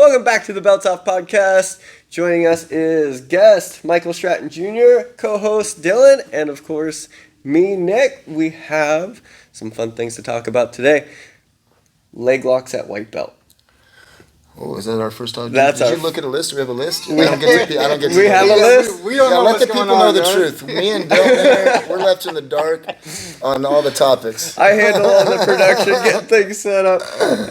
Welcome back to the Belt Off Podcast. Joining us is guest Michael Stratton Jr., co-host Dylan, and of course me, Nick. We have some fun things to talk about today. Leg locks at white belt. Oh, is that our first time? Did you look at a list? Do we have a list? We have a list. We don't know let the people know the truth. Me and Dylan, we're left in the dark on all the topics. I handle all the production, get things set up,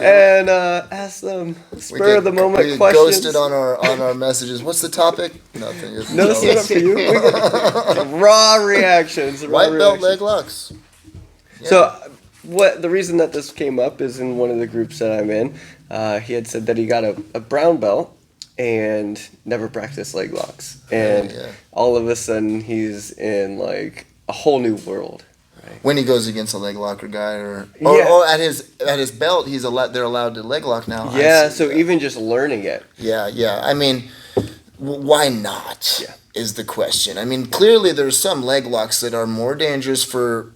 and ask them spur of the moment we questions. Ghosted on our messages. What's the topic? Nothing. No setup for you. We get raw reactions. White belt leg locks. Yeah. So, the reason that this came up is in one of the groups that I'm in. He had said that he got a brown belt and never practiced leg locks. And all of a sudden he's in like a whole new world. Right? When he goes against a leg locker guy or at his belt they're allowed to leg lock now. Yeah, so even just learning it. Yeah. I mean, why not? Yeah. Is the question. I mean, clearly there's some leg locks that are more dangerous for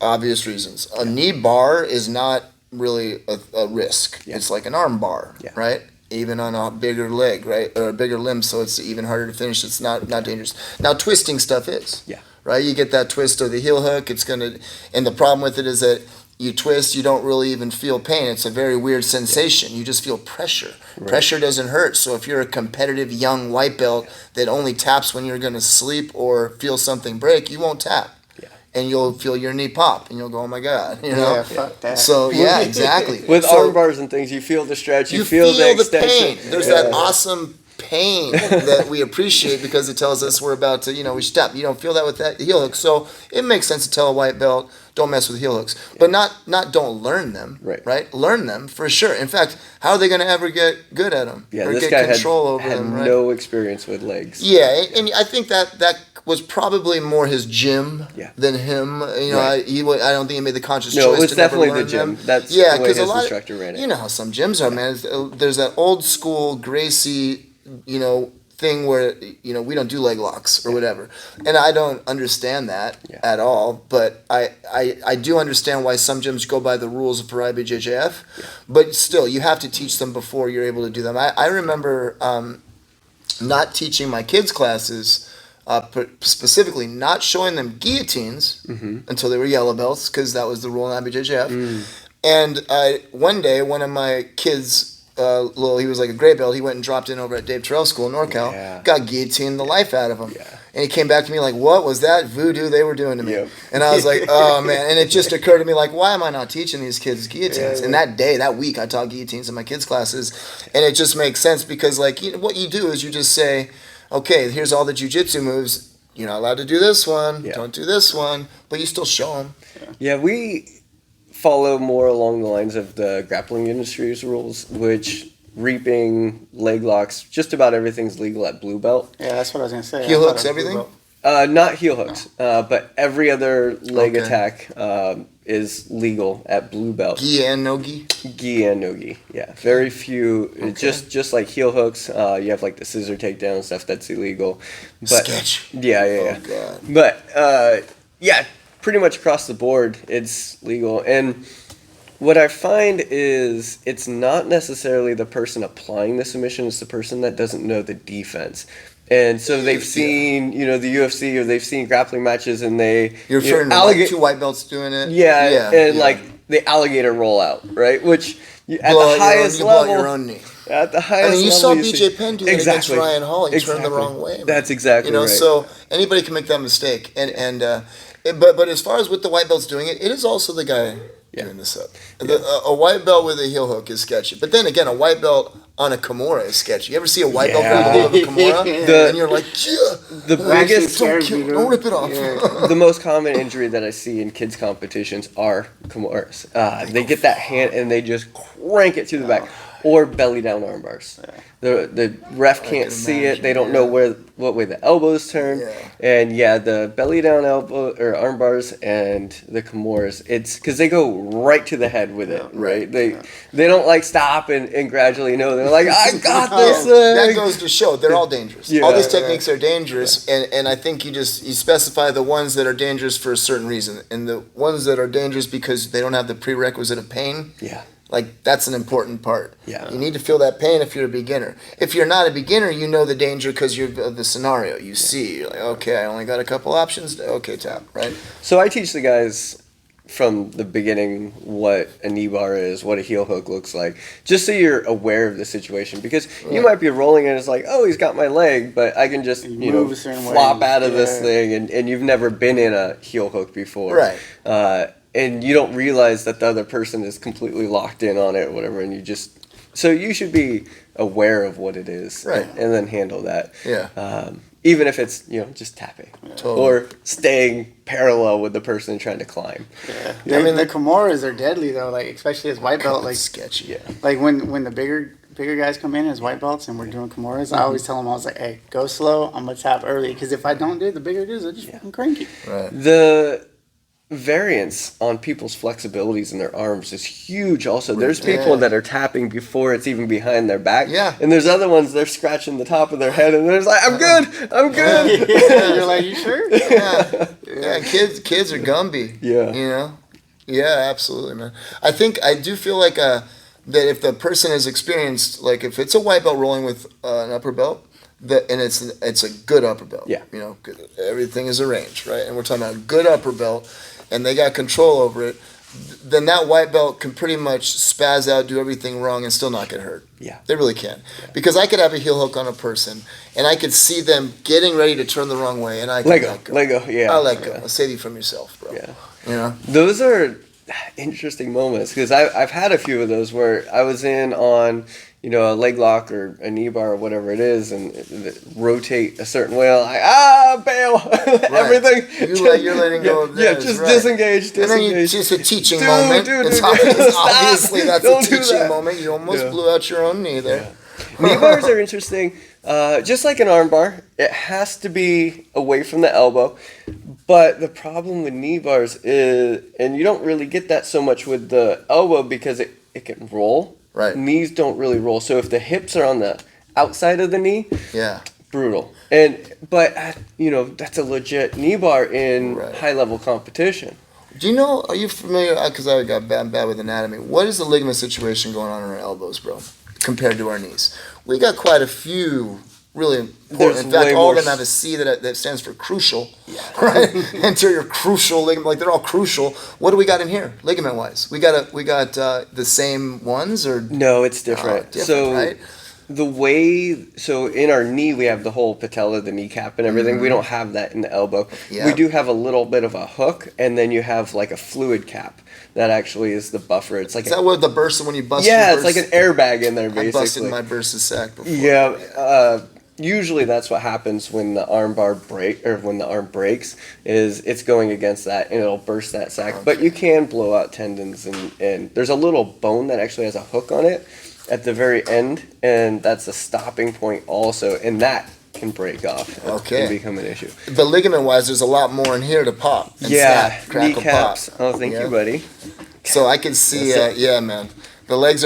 obvious reasons. A knee bar is not really a risk. Yeah. It's like an arm bar, right? Even on a bigger leg, right? Or a bigger limb, so it's even harder to finish. It's not dangerous. Now, twisting stuff is. Yeah. Right? You get that twist of the heel hook, and the problem with it is that you twist, you don't really even feel pain. It's a very weird sensation. You just feel pressure. Right. Pressure doesn't hurt. So if you're a competitive young white belt that only taps when you're going to sleep or feel something break, you won't tap. Yeah. And you'll feel your knee pop, and you'll go, oh my God, you know? Yeah, fuck that. So, yeah, exactly. With arm bars and things, you feel the stretch, you feel the extension. Pain. There's that awesome pain that we appreciate because it tells us we're about to, we step. You don't feel that with that heel hook. So it makes sense to tell a white belt, don't mess with heel hooks. But not don't learn them, right? Learn them for sure. In fact, how are they going to ever get good at them? Yeah, or this get guy control over had them, right? no experience with legs. Yeah, and I think that was probably more his gym than him. I don't think he made the conscious choice to never learn them. No, it was definitely the gym. That's the way his instructor ran it. You know how some gyms are, man. There's that old school Gracie, thing where we don't do leg locks or whatever, and I don't understand that at all. But I do understand why some gyms go by the rules for IBJJF, but still you have to teach them before you're able to do them. I remember not teaching my kids classes, specifically not showing them guillotines until they were yellow belts because that was the rule in IBJJF. And one day one of my kids, he was like a gray belt. He went and dropped in over at Dave Terrell School in NorCal. Got guillotined the life out of him. And he came back to me like, what was that voodoo they were doing to me? And I was like, oh, man. And it just occurred to me like, why am I not teaching these kids guillotines? And that week, I taught guillotines in my kids' classes. And it just makes sense because like what you do is you just say, okay, here's all the jiu-jitsu moves. You're not allowed to do this one. Don't do this one. But you still show them. Yeah, we follow more along the lines of the grappling industry's rules, which reaping, leg locks, just about everything's legal at blue belt. Yeah, that's what I was going to say. Heel hooks, everything? Not heel hooks, but every other leg attack is legal at blue belt. Gi and no gi? Gi and no gi, yeah. Very few, just like heel hooks, you have like the scissor takedown stuff that's illegal. But, sketch. Yeah. Oh, God. But, pretty much across the board, it's legal. And what I find is it's not necessarily the person applying the submission, it's the person that doesn't know the defense. And so they've seen, the UFC or they've seen grappling matches and they... You're referring to like two white belts doing it? Like the alligator rollout, right? Which at the highest level... blow your own knee. At the highest level... you saw BJ Penn do that against Ryan Hall. He turned the wrong way. Man. That's exactly right. So anybody can make that mistake. But as far as with the white belts doing it, it is also the guy doing this up. A white belt with a heel hook is sketchy. But then again, a white belt on a Kimura is sketchy. You ever see a white belt grab a Kimura? And you're like, the biggest... Don't rip it off. Yeah. The most common injury that I see in kids' competitions are Kimuras. They get that hand and they just crank it to the back. Or belly down arm bars. The ref can't see it. They don't know what way the elbows turn. And the belly down elbow or arm bars and the Kimuras, it's because they go right to the head with it, right? They don't like stop and gradually they're like, I got this thing. That goes to show they're all dangerous. All these techniques are dangerous, and I think you specify the ones that are dangerous for a certain reason, and the ones that are dangerous because they don't have the prerequisite of pain. Like, that's an important part. Yeah. You need to feel that pain if you're a beginner. If you're not a beginner, you know the danger because you're the scenario. You see, you're like, okay, I only got a couple options. Okay, tap, right? So I teach the guys from the beginning what a knee bar is, what a heel hook looks like, just so you're aware of the situation. Because you might be rolling and it's like, oh, he's got my leg, but I can just, flop out of this thing, and you've never been in a heel hook before. Right. And you don't realize that the other person is completely locked in on it or whatever, and so you should be aware of what it is, right, and then handle that. Yeah. Even if it's, just tapping. Totally. Or staying parallel with the person trying to climb. Yeah. I mean, the Kimuras are deadly, though, like, especially as white belt. Like, sketchy. Yeah. Like, when the bigger guys come in as white belts and we're doing Kimuras, I always tell them, I was like, hey, go slow, I'm going to tap early. Because if I don't do it, the bigger dudes are just fucking cranky. Right. The variance on people's flexibilities in their arms is huge also. There's people that are tapping before it's even behind their back. Yeah. And there's other ones, they're scratching the top of their head and they're just like, I'm good. You're like, you sure? Yeah, kids are Gumby. Yeah. You know? Yeah, absolutely, man. I do feel like that if the person is experienced, like if it's a white belt rolling with an upper belt, and it's a good upper belt. Yeah. Everything is arranged, right? And we're talking about a good upper belt, and they got control over it. Then that white belt can pretty much spaz out, do everything wrong, and still not get hurt. Yeah. They really can. Yeah. Because I could have a heel hook on a person, and I could see them getting ready to turn the wrong way, and I can let go. Let go, yeah. I'll let go. Save you from yourself, bro. Yeah. Those are interesting moments, because I've had a few of those where I was in on, a leg lock or a knee bar or whatever it is, and rotate a certain way. I'm like, bail. Right. Everything. You're letting go of this. Yeah, just disengage. And then it's just a teaching moment. It's obviously that's a teaching moment. You almost blew out your own knee there. Yeah. Knee bars are interesting. Just like an arm bar, it has to be away from the elbow. But the problem with knee bars is, and you don't really get that so much with the elbow because it can roll. Right. Knees don't really roll. So if the hips are on the outside of the knee, brutal. But that's a legit knee bar in high level competition. Are you familiar, because I got bad with anatomy, what is the ligament situation going on in our elbows, bro, compared to our knees? We got quite a few really important. In fact, all of them have a C that stands for crucial, right? Anterior crucial ligament, like they're all crucial. What do we got in here, ligament wise? We got the same ones, or no? It's different. Right? So in our knee we have the whole patella, the kneecap, and everything. Mm-hmm. We don't have that in the elbow. Yeah. We do have a little bit of a hook, and then you have like a fluid cap. That actually is the buffer. It's like is that what the bursa when you bust? Yeah, it's like an airbag in there basically. I busted my bursa sac before. Yeah. Usually that's what happens when the arm bar when the arm breaks, is it's going against that and it'll burst that sac. Okay. But you can blow out tendons and there's a little bone that actually has a hook on it at the very end, and that's a stopping point also, and that can break off. Okay. And become an issue. But ligament wise, there's a lot more in here to pop. And snap, crackle, kneecaps. pop. Oh, thank you, buddy. So I can see, man. The legs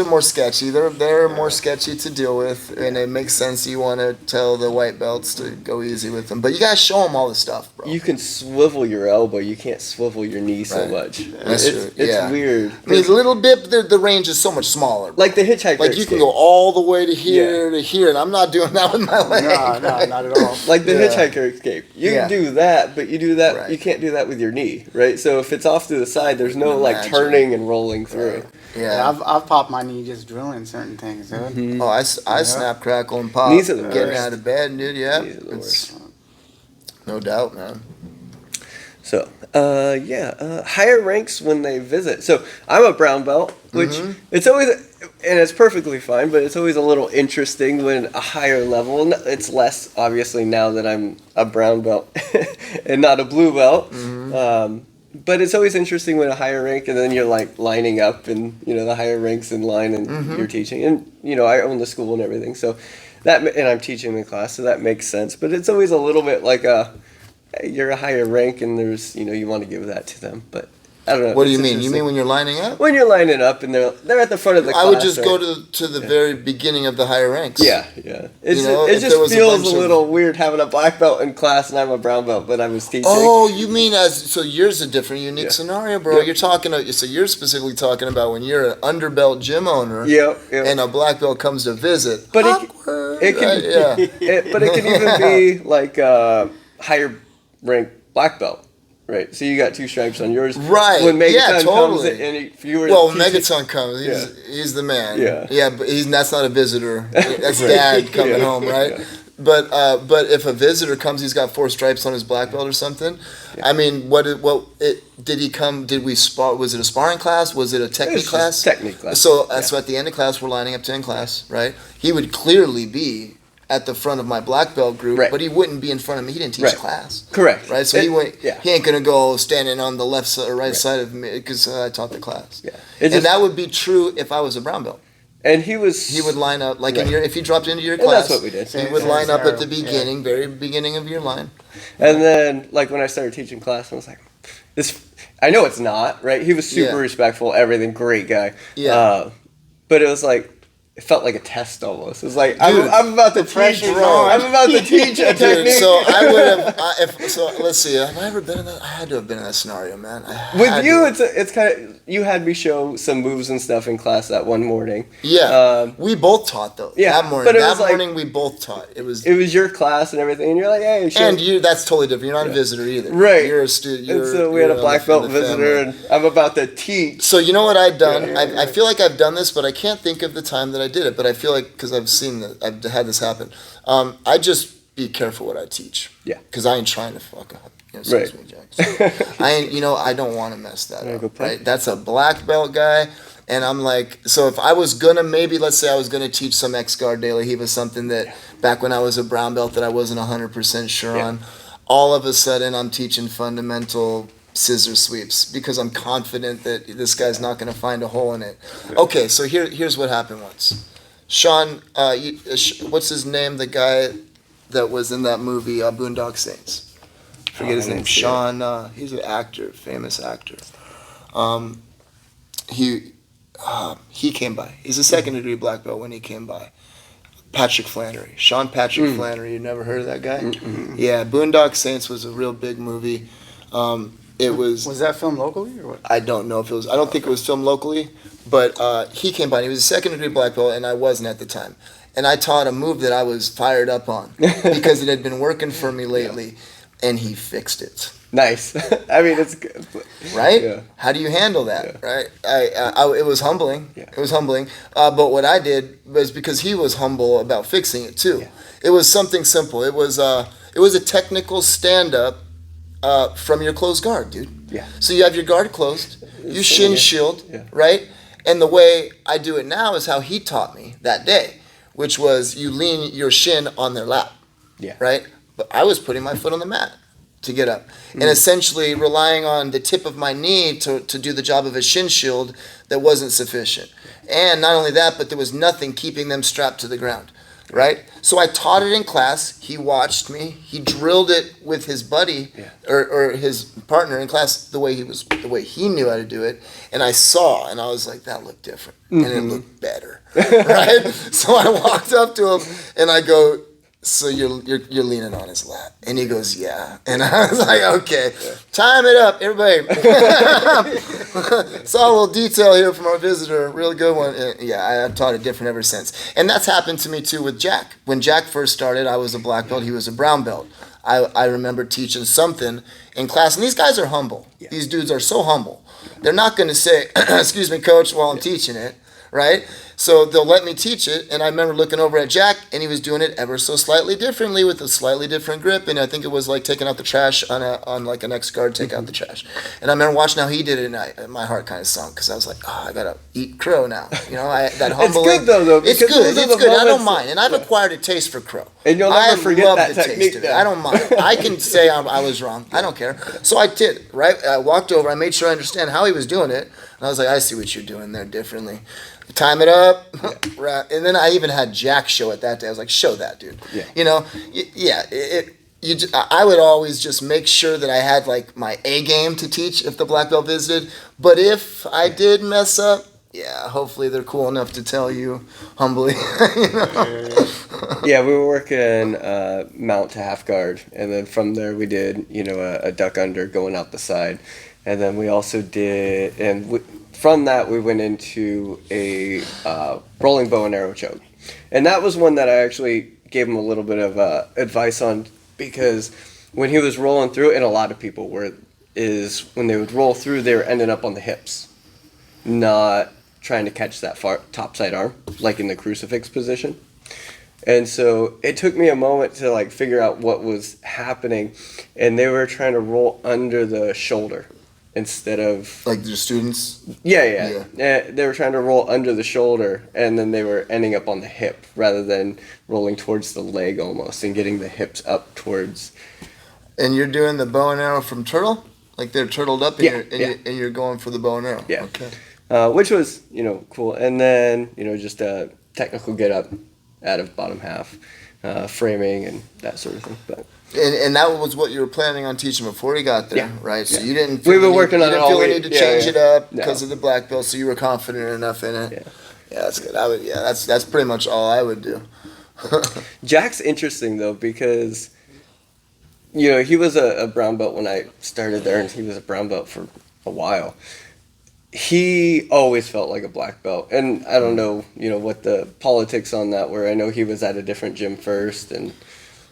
are more sketchy. They're more sketchy to deal with, and it makes sense. You want to tell the white belts to go easy with them, but you gotta show them all the stuff, bro. You can swivel your elbow. You can't swivel your knee so much. That's true. It's weird. I mean, a little bit. The range is so much smaller. Like the hitchhiker. Like you can go all the way to here to here, and I'm not doing that with my leg. No, not at all. Like the hitchhiker escape. You can do that, but you do that. Right. You can't do that with your knee, right? So if it's off to the side, there's no like turning and rolling through. Right. Yeah, I've popped my knee just drilling certain things, dude. Mm-hmm. Oh, I snap, crackle, and pop. Knees are the Getting worst. out of bed, dude. Yeah, Knees are the worst. No doubt, man. So, higher ranks when they visit. So I'm a brown belt, which it's always, and it's perfectly fine, but it's always a little interesting when a higher level. It's less obviously now that I'm a brown belt and not a blue belt. Mm-hmm. But it's always interesting when a higher rank, and then you're like lining up, and the higher ranks in line, and you're teaching, and I own the school and everything, so and I'm teaching the class, so that makes sense. But it's always a little bit like you're a higher rank, and there's you want to give that to them, but I don't know. What do you It's mean? You interesting. mean when you're lining up? When you're lining up and they're at the front of the class. I would just right? go to the very beginning of the higher ranks. Yeah. It if there just was a feels bunch a of- little weird having a black belt in class and I'm a brown belt, but I was teaching. Oh, you mean so yours a different, unique scenario, bro. Yep. You're talking. So you're specifically talking about when you're an underbelt gym owner. Yep. And a black belt comes to visit. But Awkward. it can, Right? but it can even be like a higher ranked black belt, right? So you got 2 stripes on yours. Right. When Megaton Yeah, comes totally. and if you were Well, teaching- Megaton comes. He's the man. Yeah. Yeah, but that's not a visitor. That's dad coming home, right? Yeah. But if a visitor comes, he's got 4 stripes on his black belt or something. Yeah. I mean, did he come? Did we spar? Was it a sparring class? Was it a technique class? Technique class. So at the end of class, we're lining up to end class, right? He would clearly be at the front of my black belt group, Right. but he wouldn't be in front of me. He didn't teach Right. class. Correct. Right, so Yeah. he ain't gonna go standing on the left side or right side of me because I taught the class. Yeah. And that would be true if I was a brown belt. And he would line up like Right. if he dropped into your And class. that's what we did. He would line up at the beginning, very beginning of your line. And then, like, when I started teaching class, I was like, this, I know it's not, right? He was super Yeah. respectful, everything, great guy. Yeah. But it was like, it felt like a test almost. It was like, Dude, I'm about to teach, pressure's bro. on. I'm about to teach a Dude, technique. so I would have. Let's see. Have I ever been in that? I had to have been in that scenario, man. With you, it's kind of, you had me show some moves and stuff in class that one morning. Yeah. We both taught though. Yeah, That morning. but it That was like- morning we both taught. It was your class and everything, and you're like, hey, show. and you. That's totally different. You're not a visitor either. Right. You're a student. And so we had a black belt visitor, and I'm about to teach. So you know what I've done? Yeah. I feel like I've done this, but I can't think of the time that I did it. But I feel like because I've seen that I've had this happen. I just be careful what I teach. Yeah. Because I ain't trying to fuck up. Right. Excuse me, Jack. So, I ain't. I don't want to mess that Yeah, up. good point. Right. That's a black belt guy. And I'm like, so if I was gonna let's say I was gonna teach some X guard De La Riva, something that back when I was a brown belt that I wasn't 100% sure Yeah. on, all of a sudden I'm teaching fundamental scissor sweeps because I'm confident that this guy's not gonna find a hole in it. Okay, so here's what happened once. Sean, what's his name? The guy that was in that movie Boondock Saints. Forget his I didn't name. see it. Sean. He's an actor, famous actor. He came by. He's a second degree black belt when he came by. Patrick Flannery. Sean Patrick Flannery. You never heard of that guy? Yeah, Boondock Saints was a real big movie. It was. Was that filmed locally or what? I don't know if it was. I don't think it was filmed locally, but he came by. And he was a second degree black belt, and I wasn't at the time. And I taught a move that I was fired up on because it had been working for me lately, and he fixed it. Nice. I mean, it's good. Right? Yeah. How do you handle that? Yeah. Right? It was humbling. Yeah. It was humbling. But what I did was because he was humble about fixing it too. Yeah. It was something simple. It was a technical stand up from your closed guard, dude. Yeah. So you have your guard closed, you shin shield, Yeah. right? And the way I do it now is how he taught me that day, which was you lean your shin on their lap. Yeah. Right? But I was putting my foot on the mat to get up and essentially relying on the tip of my knee to do the job of a shin shield that wasn't sufficient. And not only that, but there was nothing keeping them strapped to the ground. Right? So I taught it in class. He watched me. He drilled it with his buddy or his partner in class the way he knew how to do it. And I saw and I was like, that looked different. And it looked better. Right? So I walked up to him and I go, so you're leaning on his lap. And he goes, yeah. And I was like, okay, time it up, everybody. Saw a little detail here from our visitor, a real good one. And yeah, I've taught it different ever since. And that's happened to me too with Jack. When Jack first started, I was a black belt, he was a brown belt. I remember teaching something in class, and these guys are humble. Yeah. These dudes are so humble. They're not going to say, excuse me, coach, while I'm teaching it, right? So they'll let me teach it, and I remember looking over at Jack, and he was doing it ever so slightly differently with a slightly different grip, and I think it was like taking out the trash on like an X guard, take out the trash. And I remember watching how he did it, and my heart kind of sunk because I was like, oh, I gotta eat crow now. That humbling. It's good though. It's good. It's good. I don't mind, and I've acquired a taste for crow. And you'll never forget love that the technique. taste of it. I don't mind. I can say I was wrong. I don't care. So I did, right? I walked over. I made sure I understand how he was doing it. And I was like, I see what you're doing there differently. Time it up. Right. And then I even had Jack show it that day. I was like, show that, dude. Yeah. You know, yeah. I would always just make sure that I had like my A game to teach if the black belt visited. But if I did mess up, yeah, hopefully they're cool enough to tell you humbly. Yeah, we were working mount to half guard, and then from there we did, a duck under going out the side, and then we also did, from that we went into a rolling bow and arrow choke, and that was one that I actually gave him a little bit of advice on, because when he was rolling through, and a lot of people when they would roll through, they were ending up on the hips, not trying to catch that far top side arm, like in the crucifix position. And so it took me a moment to like figure out what was happening, and they were trying to roll under the shoulder instead of like the students. Yeah. They were trying to roll under the shoulder, and then they were ending up on the hip rather than rolling towards the leg almost and getting the hips up towards. And you're doing the bow and arrow from turtle, like they're turtled up, and you're going for the bow and arrow. Yeah. Okay. Which was cool, and then just a technical get up out of bottom half, framing and that sort of thing. But and that was what you were planning on teaching before he got there, right? So you didn't. We were working on it all week. You didn't feel the need to change it up because No. of the black belt, so you were confident enough in it. Yeah, that's good. That's pretty much all I would do. Jack's interesting though, because he was a brown belt when I started there, and he was a brown belt for a while. He always felt like a black belt, and I don't know, what the politics on that were. I know he was at a different gym first, and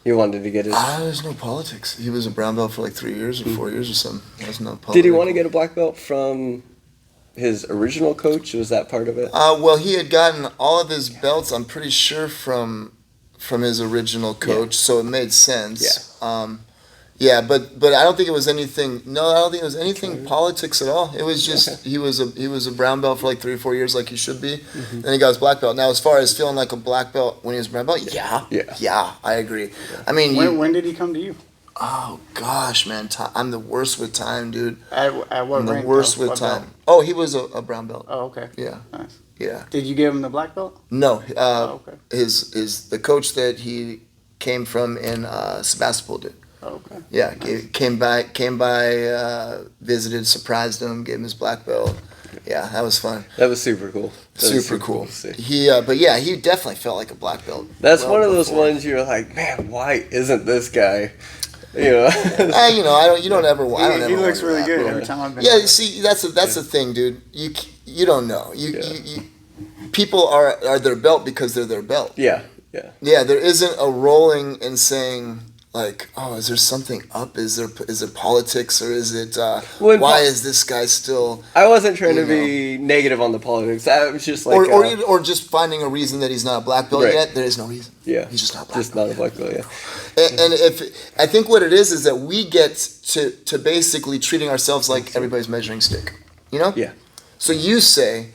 he wanted to get his. There's no politics. He was a brown belt for like 3 years or 4 years or something. There's no politics. Did he want to get a black belt from his original coach? Was that part of it? Well, he had gotten all of his belts, I'm pretty sure, from his original coach, so it made sense. Yeah, but I don't think it was anything. No, I don't think it was anything politics at all. It was just he was a brown belt for like 3 or 4 years, like he should be. Then he got his black belt. Now, as far as feeling like a black belt when he was a brown belt, yeah, I agree. Yeah. I mean, when did he come to you? Oh gosh, man, I'm the worst with time, dude. At what I'm the rank, worst though? with What time. belt? Oh, he was a brown belt. Oh, okay. Yeah, Nice. yeah. Did you give him the black belt? No, Okay. his the coach that he came from in Sebastopol did. Oh, okay. Yeah, came by, visited, surprised him, gave him his black belt. Yeah, that was fun. That was super cool. Super cool. To see. He, but yeah, he definitely felt like a black belt. That's one of those ones you're like, man, why isn't this guy? You know. I don't. You don't ever. I don't ever. He looks wonder really that, good bro. every time I've been. Yeah, there. see, that's the thing, dude. You don't know. You people are their belt because they're their belt. Yeah. Yeah, there isn't a rolling and saying like, oh, is there something up? Is it politics, or is it why is this guy still? I wasn't trying to be negative on the politics. I was just like, or just finding a reason that he's not a black belt yet. There is no reason. Yeah, he's just not a black belt. Just not a black belt. Yeah. And if I think what it is that we get to basically treating ourselves like everybody's measuring stick. You know? Yeah. So you say,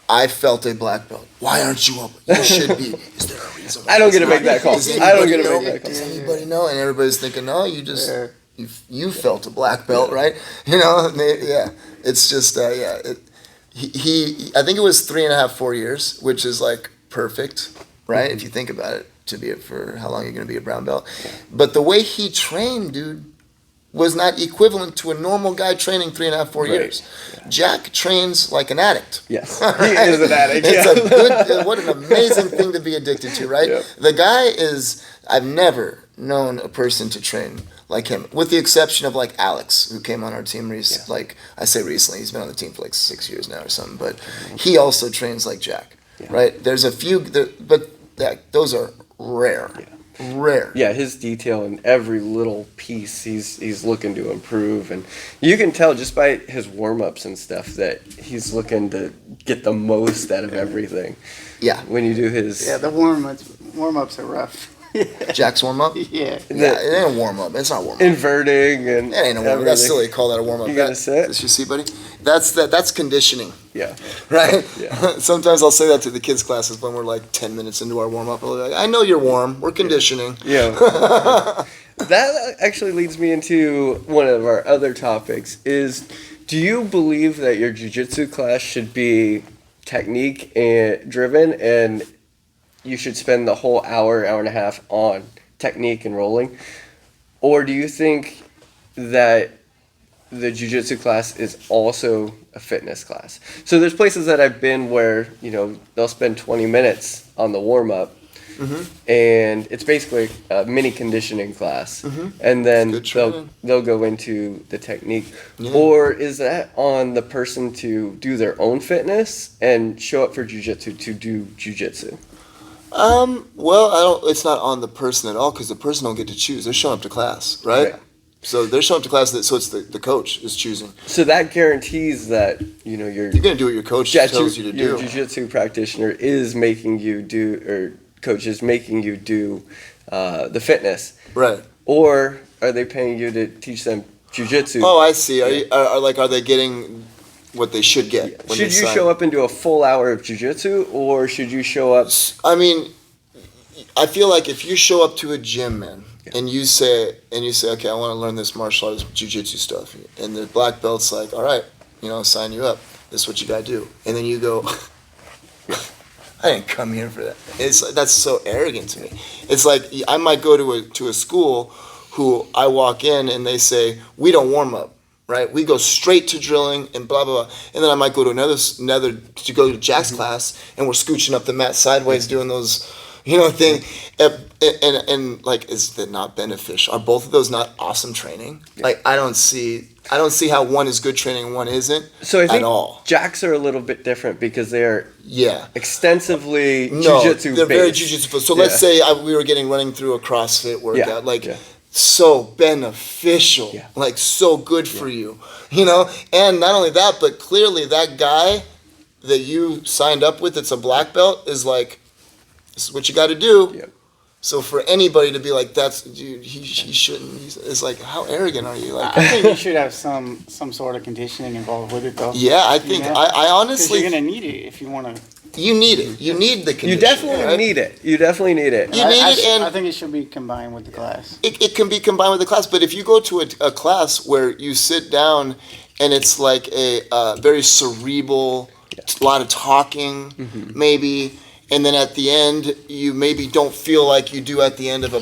I felt a black belt. Why aren't you up? You should be. Is there a reason? I don't get to make that call. I don't get to make that call. Does anybody know? And everybody's thinking, no, you just you felt a black belt, right? You know, yeah. It's just he I think it was 3.5, 4 years, which is like perfect, right? If you think about it, to be for how long you're going to be a brown belt. But the way he trained, dude, was not equivalent to a normal guy training 3.5, 4 years. Yeah. Jack trains like an addict. Yes, he is an addict. It's what an amazing thing to be addicted to, right? Yep. The guy is, I've never known a person to train like him, with the exception of like Alex, who came on our team like I say recently, he's been on the team for like 6 years now or something, but he also trains like Jack, right? There's a few, but those are rare. Yeah. Rare. Yeah, his detail in every little piece, he's looking to improve, and you can tell just by his warm-ups and stuff that he's looking to get the most out of everything. Yeah. When you do his the warm-ups are rough. Jack's warm-up? Yeah. It ain't a warm-up. It's not warm-up. Inverting and it ain't a warm-up. That's silly to call that a warm-up. You gotta sit. You see, buddy? That's conditioning. Yeah. Right? Yeah. Sometimes I'll say that to the kids' classes when we're like 10 minutes into our warm-up. I'll be like, I know you're warm. We're conditioning. Yeah. That actually leads me into one of our other topics is, do you believe that your jiu-jitsu class should be technique and driven, and you should spend the whole hour and a half on technique and rolling? Or do you think that the jiu-jitsu class is also a fitness class? So there's places that I've been where, they'll spend 20 minutes on the warm-up, and it's basically a mini conditioning class, and then they'll go into the technique. Or is that on the person to do their own fitness and show up for jiu-jitsu to do jiu-jitsu? Well, it's not on the person at all, because the person don't get to choose. They're showing up to class, right? So they're showing up to class, so it's the coach is choosing. So that guarantees that, you're going to do what your coach tells you to do. Your jiu-jitsu practitioner is making you do, or coach is making you do the fitness. Right. Or are they paying you to teach them jiu-jitsu? Oh, I see. Are they getting what they should get? Should you show up and do a full hour of jiu-jitsu, or should you show up? I mean, I feel like if you show up to a gym, man, and you say, okay, I want to learn this martial arts jiu-jitsu stuff, and the black belt's like, all right, sign you up. This is what you gotta do, and then you go, I didn't come here for that. That's so arrogant to me. It's like I might go to a school who I walk in and they say, we don't warm up. Right, we go straight to drilling and blah blah blah, and then I might go to another to go to Jack's class, and we're scooching up the mat sideways doing those, thing, and like, is that not beneficial? Are both of those not awesome training? Like, I don't see how one is good training and one isn't. So I think at all. Jacks are a little bit different because they are extensively jiu-jitsu jiu-jitsu they're based. very jiu-jitsu. So let's say we were running through a CrossFit workout, so beneficial, like so good for you, and not only that, but clearly that guy that you signed up with that's a black belt is like, this is what you got to do. So for anybody to be like, dude, he shouldn't, it's like, how arrogant are you? Like, I think you should have some sort of conditioning involved with it, though. Yeah, I think, I honestly, you're gonna need it if you want to. You need it. You need the conditioning. You definitely need it. You definitely need it. You need it, and I think it should be combined with the class. It can be combined with the class, but if you go to a class where you sit down and it's like a very cerebral, a lot of talking, maybe, and then at the end you maybe don't feel like you do at the end of a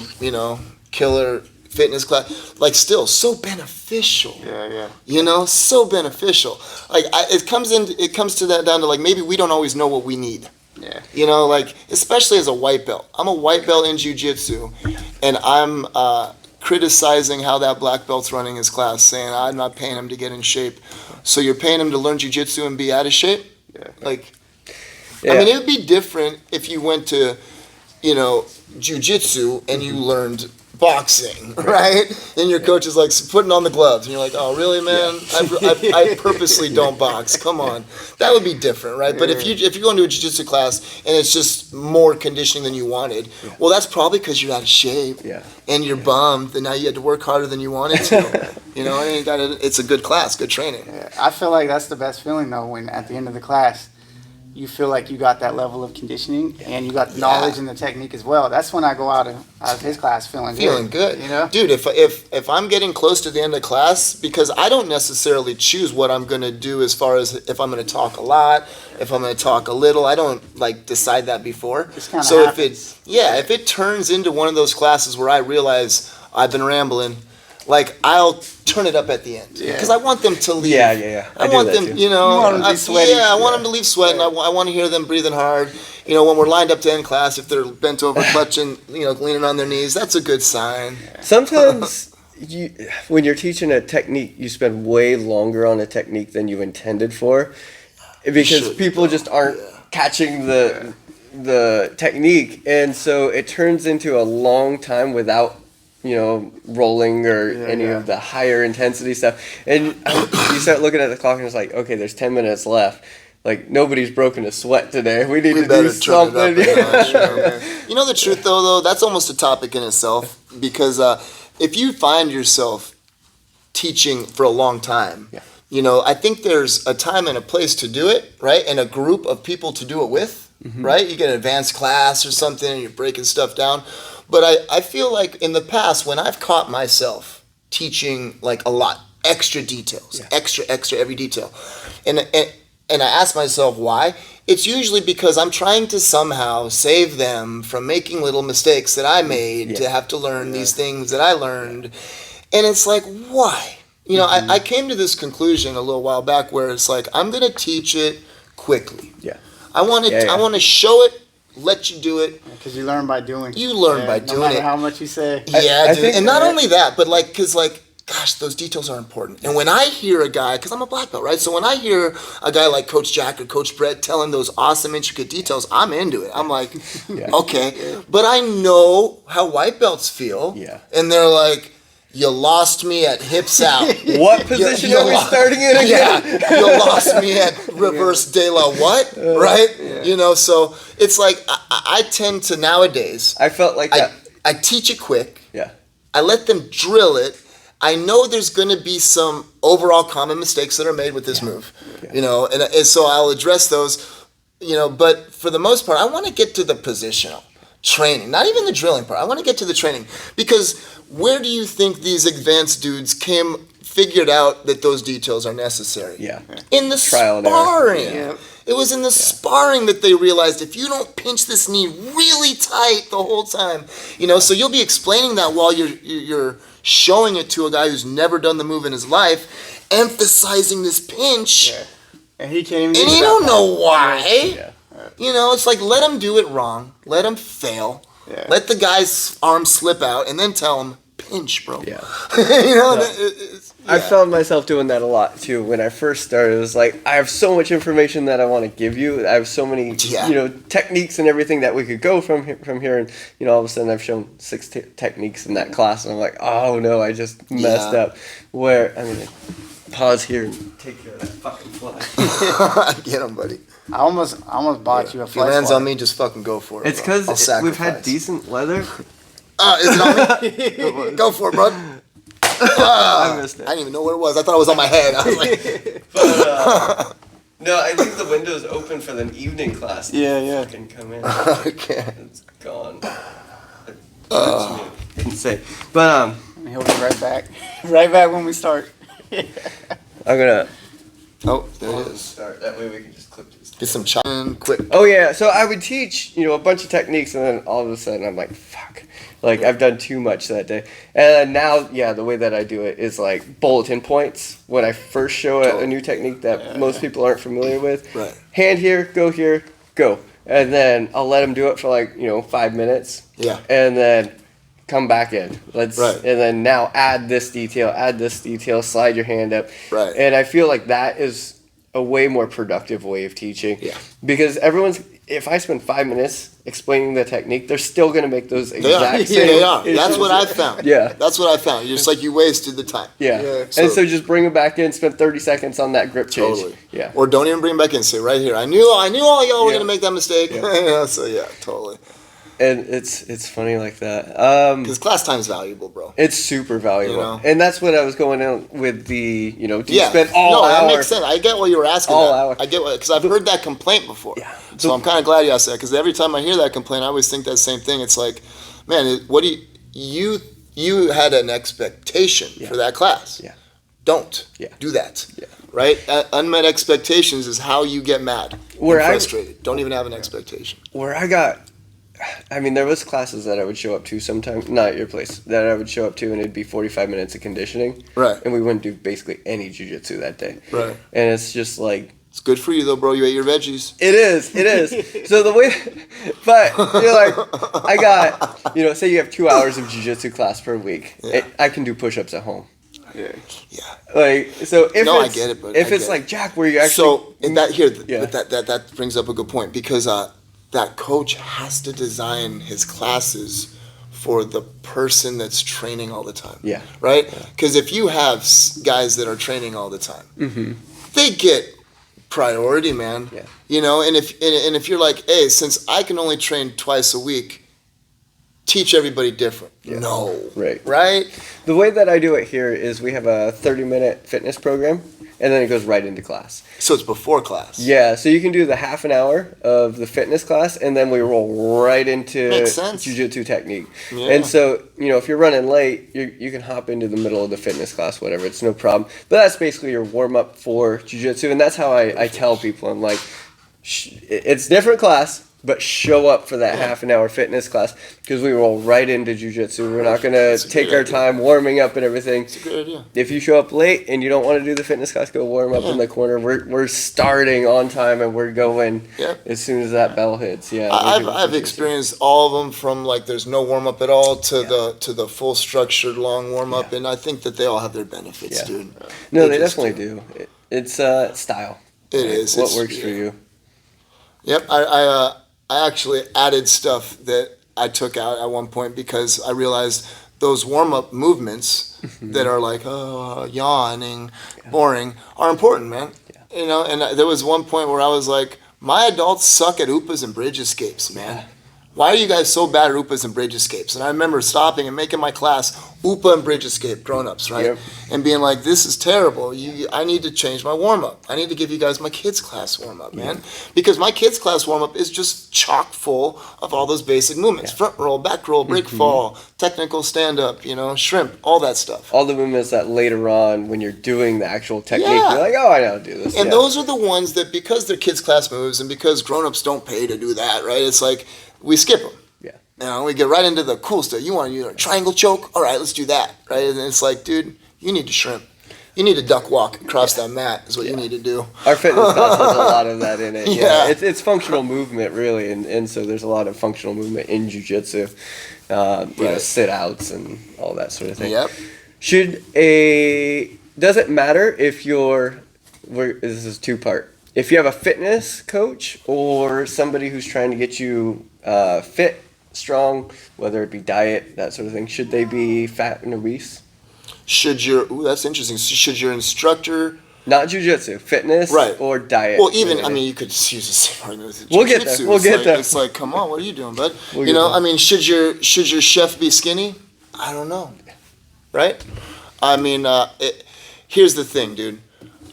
killer fitness class, like, still so beneficial. So beneficial. Like, it comes to that down to, like, maybe we don't always know what we need. Like, especially as a white belt. I'm a white belt in jiu-jitsu, and I'm criticizing how that black belt's running his class, saying I'm not paying him to get in shape. So you're paying him to learn jiu-jitsu and be out of shape? Like, I mean, it would be different if you went to, jiu-jitsu and you learned boxing, right? And your coach is like putting on the gloves, and you're like, "Oh, really, man? I purposely don't box. Come on." That would be different, right? But if you go into a jiu-jitsu class and it's just more conditioning than you wanted, well, that's probably because you're out of shape, and you're bummed, and now you had to work harder than you wanted to. And it's a good class, good training. I feel like that's the best feeling, though, when at the end of the class, you feel like you got that level of conditioning and you got the knowledge and the technique as well. That's when I go out of his class feeling good. Dude, if I'm getting close to the end of class, because I don't necessarily choose what I'm going to do as far as if I'm going to talk a lot, if I'm going to talk a little, I don't decide that before. So happens. if it turns into one of those classes where I realize I've been rambling, like, I'll turn it up at the end because I want them to leave. I want them, You want them to be sweating. I want them to leave sweating. I want to hear them breathing hard. When we're lined up to end class, if they're bent over, clutching, leaning on their knees, that's a good sign. Sometimes when you're teaching a technique, you spend way longer on a technique than you intended for, because people just aren't catching the technique, and so it turns into a long time without rolling or any of the higher intensity stuff. And you start looking at the clock and it's like, okay, there's 10 minutes left. Like, nobody's broken a sweat today. We need to do something. The truth, though, that's almost a topic in itself, because if you find yourself teaching for a long time, I think there's a time and a place to do it, right? And a group of people to do it with, right? You get an advanced class or something and you're breaking stuff down. But I feel like in the past, when I've caught myself teaching like a lot, extra details, extra every detail, and I ask myself why, it's usually because I'm trying to somehow save them from making little mistakes that I made to have to learn these things that I learned. And it's like, why? You know, I came to this conclusion a little while back where it's like, I'm going to teach it quickly. Yeah. I want to I want to show it, let you do it. Because you learn by doing. You learn by doing no matter it. how much you say. Yeah, I dude. think And not only that, but like, because like, gosh, those details are important. And when I hear a guy, because I'm a black belt, right? So when I hear a guy like Coach Jack or Coach Brett telling those awesome, intricate details, I'm into it. I'm like, okay. But I know how white belts feel. Yeah. And they're like, you lost me at hips out. What position are we starting in again? Yeah, you lost me at reverse de la what, right? Yeah. You know, so it's like I tend to nowadays. I felt like that. I teach it quick. Yeah. I let them drill it. I know there's going to be some overall common mistakes that are made with this move, you know, and so I'll address those, you know, but for the most part, I want to get to the positional training, not even the drilling part. I want to get to the training because where do you think these advanced dudes figured out that those details are necessary? Yeah. In the Trial and error. sparring. Yeah. It was in the sparring that they realized if you don't pinch this knee really tight the whole time, you know, so you'll be explaining that while you're showing it to a guy who's never done the move in his life, emphasizing this pinch, And he can't even. and you don't know why. Yeah. You know, it's like let him do it wrong, let him fail, Yeah. let the guy's arm slip out, and then tell him pinch, bro. Yeah. You know, I found myself doing that a lot too when I first started. It was like I have so much information that I want to give you. I have so many, you know, techniques and everything that we could go from here, and you know, all of a sudden I've shown 6 techniques in that class, and I'm like, oh no, I just messed up. Where I mean, pause here and take care of that fucking fly. Get him, buddy. I almost bought you a If he fly lands swatter. on me, just fucking go for it. It's bro. I'll because we've had sacrifice. decent weather. Is it on me? Go for it, bro. I missed it. I didn't even know where it was. I thought it was on my head. I was like, But, no, I leave the windows open for the evening class. Yeah. Fucking come in. okay. It's gone. Didn't say. But And he'll be right back. Right back when we start. I'm gonna Oh, there it is. start. That way we can just clip this. Get some chop in quick. Oh yeah, so I would teach, you know, a bunch of techniques, and then all of a sudden I'm like, fuck, like I've done too much that day. And now, yeah, the way that I do it is like bulletin points when I first show a new technique that most people aren't familiar with. Right. Hand here, go, and then I'll let them do it for like 5 minutes. Yeah. And then come back in. Right. And then now add this detail, slide your hand up. Right. And I feel like that is a way more productive way of teaching. Yeah. Because if I spend 5 minutes explaining the technique, they're still going to make those They are. exact same. They are. That's what I found. Yeah. That's what I found. You're just like you wasted the time. Yeah. So- And so just bring them back in, spend 30 seconds on that grip change. Totally. Yeah. Or don't even bring them back in. Say right here. I knew all y'all were Yeah. gonna make that mistake. Yeah. So yeah, totally. And it's funny like that. Because class time's valuable, bro. It's super valuable. You know? And that's what I was going on with the, do you Yeah. spend all that hour? makes sense. I get what you were asking. All that. hour. I get because I've heard that complaint before. Yeah. So I'm kind of glad you asked that because every time I hear that complaint, I always think that same thing. It's like, man, what do you had an expectation for that class? Yeah. Don't do that. Yeah. Right? Unmet expectations is how you get mad Where and I- frustrated. Don't even have an expectation. Where there was classes that I would show up to sometimes, not at your place, that I would show up to and it'd be 45 minutes of conditioning. Right. And we wouldn't do basically any jiu-jitsu that day. Right. And it's just like, It's good for you though, bro. You ate your veggies. it is. So the way, but you're like, I got, say you have 2 hours of jiu-jitsu class per week. Yeah. I can do push-ups at home. Yeah. Yeah. Like, so if No, I it's, get it, but if I it's get like, it. Jack, where you actually. But that brings up a good point because that coach has to design his classes for the person that's training all the time. Yeah. Right? Because if you have guys that are training all the time, they get priority, man. Yeah. And if you're like, hey, since I can only train twice a week, teach everybody different. Yeah. No. Right. Right? The way that I do it here is we have a 30-minute fitness program, and then it goes right into class. So it's before class. Yeah, so you can do the half an hour of the fitness class, and then we roll right into Makes sense. jiu-jitsu technique. Yeah. And so, if you're running late, you can hop into the middle of the fitness class, whatever. It's no problem. But that's basically your warm-up for jiu-jitsu, and that's how I tell people. I'm like, it's different class, but show up for that half an hour fitness class because we roll right into jiu-jitsu. We're not going to take our time warming up and everything. It's a good idea. If you show up late and you don't want to do the fitness class, go warm up in the corner. We're starting on time and we're going as soon as that bell hits. Yeah, I've experienced all of them from like there's no warm up at all to the full structured long warm up, and I think that they all have their benefits, dude. No, they definitely do. It's style. It is. What works for you. Yep, I actually added stuff that I took out at one point because I realized those warm-up movements that are like, yawning, boring, are important, man. Yeah. You know, and there was one point where I was like, my adults suck at UPAs and bridge escapes, man. Yeah. Why are you guys so bad at UPAs and bridge escapes? And I remember stopping and making my class UPA and bridge escape, grown-ups, right? Yep. And being like, this is terrible. I need to change my warm-up. I need to give you guys my kids' class warm-up, man. Because my kids' class warm-up is just chock full of all those basic movements. Front roll, back roll, break fall, technical stand-up, shrimp, all that stuff. All the movements that later on, when you're doing the actual technique, you're like, oh, I know how to do this. And those are the ones that, because they're kids' class moves and because grown-ups don't pay to do that, right? It's like, we skip them. Yeah. We get right into the cool stuff. You want to use a triangle choke? All right, let's do that, right? And it's like, dude, you need to shrimp. You need to duck walk across that mat is what you need to do. Our fitness class has a lot of that in it. Yeah. It's functional movement, really, and so there's a lot of functional movement in jiu-jitsu. Sit-outs and all that sort of thing. Yep. Does it matter if this is two-part. If you have a fitness coach or somebody who's trying to get you fit, strong, whether it be diet, that sort of thing, should they be fat and obese? That's interesting. Should your instructor... Not jiu-jitsu, fitness or diet. Well, even, I mean, you could just use the same argument with We'll get there. We'll get there. It's like, come on, what are you doing, bud? I mean, should your chef be skinny? I don't know. Right? I mean, here's the thing, dude.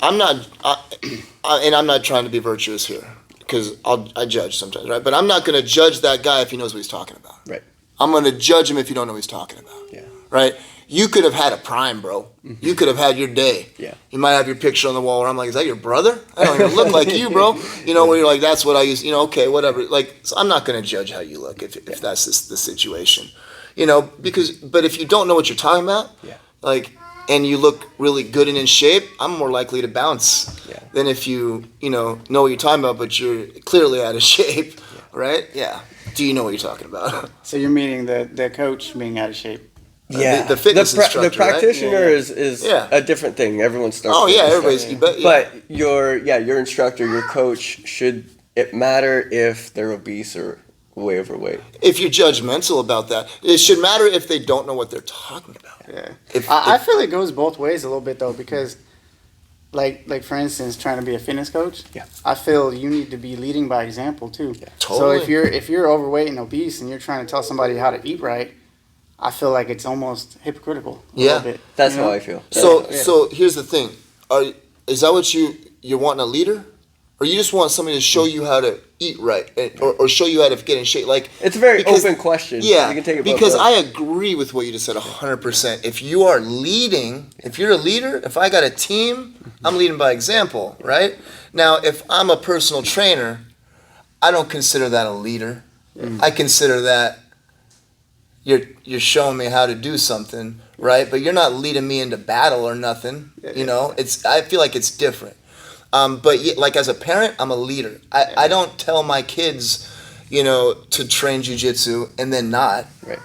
I'm not trying to be virtuous here. Because I judge sometimes, right? But I'm not going to judge that guy if he knows what he's talking about. Right. I'm going to judge him if you don't know what he's talking about. Yeah. Right? You could have had a prime, bro. Mm-hmm. You could have had your day. Yeah. You might have your picture on the wall where I'm like, is that your brother? I don't even look like you, bro. Where you're like, that's what I use. Okay, whatever. Like, so I'm not going to judge how you look if that's the situation. But if you don't know what you're talking about, and you look really good and in shape, I'm more likely to bounce than if you know what you're talking about, but you're clearly out of shape, right? Yeah. Do you know what you're talking about? So you're meaning the coach being out of shape? Yeah. The fitness instructor, the practitioner right? is a different thing. Everyone starts. Oh yeah, everybody's. But your instructor, your coach, should it matter if they're obese or way overweight? If you're judgmental about that, it should matter if they don't know what they're talking about. Yeah. I feel it goes both ways a little bit though, because like for instance, trying to be a fitness coach, I feel you need to be leading by example too. Yeah, totally. So if you're overweight and obese and you're trying to tell somebody how to eat right, I feel like it's almost hypocritical. A little bit, that's how I feel. So here's the thing: is that what you're wanting a leader? Or you just want somebody to show you how to eat right, or show you how to get in shape? Like, it's a very open question. Yeah, you can take it because I agree with what you just said 100%. If you are leading, if you're a leader, if I got a team, I'm leading by example, right? Now, if I'm a personal trainer, I don't consider that a leader. I consider that you're showing me how to do something, right? But you're not leading me into battle or nothing. I feel like it's different. But like as a parent, I'm a leader. I don't tell my kids, to train jiu-jitsu and then not,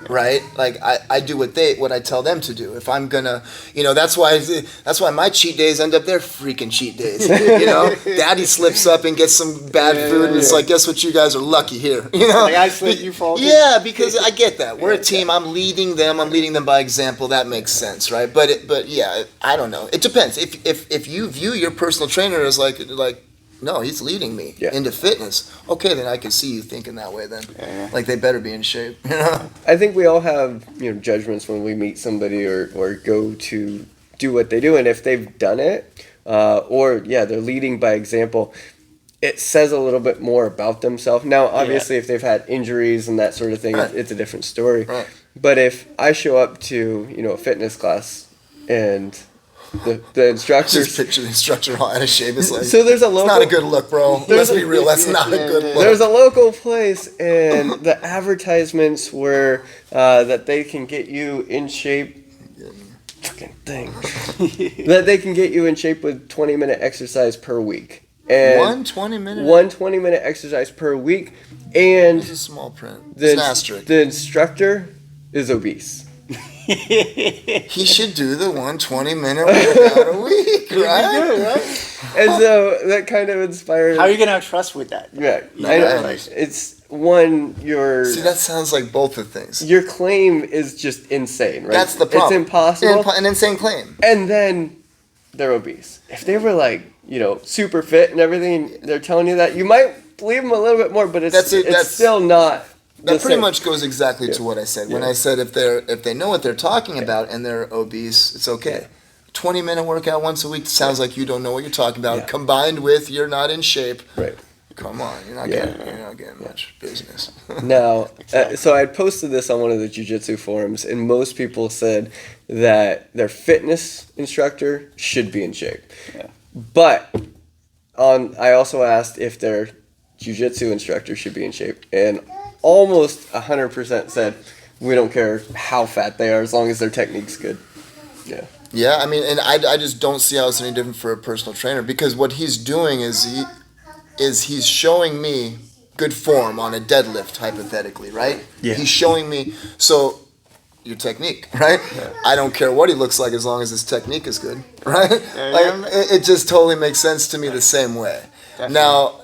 right? Like I do what I tell them to do. If I'm gonna, that's why my cheat days end up their freaking cheat days. Daddy slips up and gets some bad food, and it's like, guess what? You guys are lucky here. Like I slip, you fall. Yeah, because I get that. We're a team. I'm leading them by example. That makes sense, right? But yeah, I don't know. It depends. If you view your personal trainer as like. No, he's leading me into fitness. Okay, then I can see you thinking that way then. Yeah. Like they better be in shape. I think we all have judgments when we meet somebody or go to do what they do, and if they've done it, they're leading by example, it says a little bit more about themselves. Now, obviously, if they've had injuries and that sort of thing, it's a different story. Right. But if I show up to a fitness class and The instructors. Just picture the instructor all out of shape. It's like, so there's a local. It's not a good look, bro. Let's be real. That's not a good look. There's a local place, and the advertisements were that they can get you in shape. Fucking thing. That they can get you in shape with 20-minute exercise per week. And one 20-minute? One 20-minute exercise per week. And it's a small print. It's an asterisk. The instructor is obese. He should do the 120-minute workout a week, right? And so that kind of inspired. How are you gonna have trust with that? Yeah, I know. It's one your. See, that sounds like both the things. Your claim is just insane, right? That's the problem. It's impossible. An insane claim. And then they're obese. If they were like, super fit and everything, they're telling you that, you might believe them a little bit more, but it's still not. That pretty much goes exactly to what I said. When I said if they know what they're talking about and they're obese, it's okay. 20-minute workout once a week sounds like you don't know what you're talking about. Combined with you're not in shape. Right. Come on, you're not getting much business. Now, so I posted this on one of the jiu-jitsu forums, and most people said that their fitness instructor should be in shape. Yeah. But I also asked if their jiu-jitsu instructor should be in shape, and almost 100% said we don't care how fat they are as long as their technique's good. Yeah. Yeah, I mean, and I just don't see how it's any different for a personal trainer, because what he's doing is he's showing me good form on a deadlift, hypothetically, right? Yeah. He's showing me, so your technique, right? Yeah. I don't care what he looks like as long as his technique is good, right? It just totally makes sense to me the same way. Definitely. Now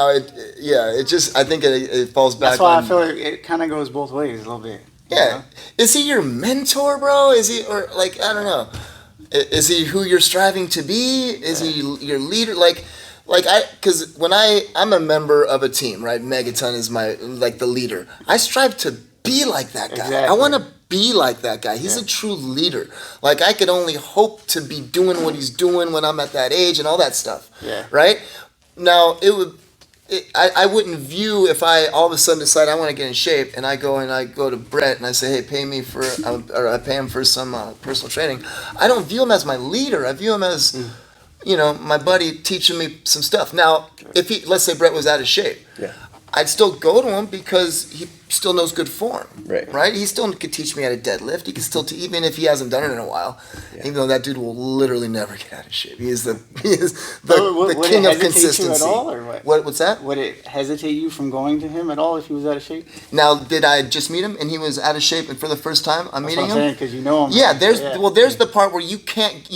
I think it falls back. That's why I feel like it kind of goes both ways a little bit. Yeah. Is he your mentor, bro? Is he, or like, I don't know. Is he who you're striving to be? Is he your leader? Because when I'm a member of a team, right? Megaton is the leader. I strive to be like that guy. Exactly. I want to be like that guy. He's a true leader. Like, I could only hope to be doing what he's doing when I'm at that age and all that stuff. Yeah. Right? Now, I wouldn't view if I all of a sudden decide I want to get in shape and I go to Brett and I say, hey, pay me for, or I pay him for some personal training. I don't view him as my leader. I view him as, my buddy teaching me some stuff. Now, if let's say Brett was out of shape, I'd still go to him because he still knows good form, right? He still could teach me how to deadlift. He can still, even if he hasn't done it in a while, even though that dude will literally never get out of shape. He is the king of consistency. You at all, or what? What's that? Would it hesitate you from going to him at all if he was out of shape? Now, did I just meet him and he was out of shape, and for the first time I'm meeting him? Because you know him. Yeah, there's the part where you can't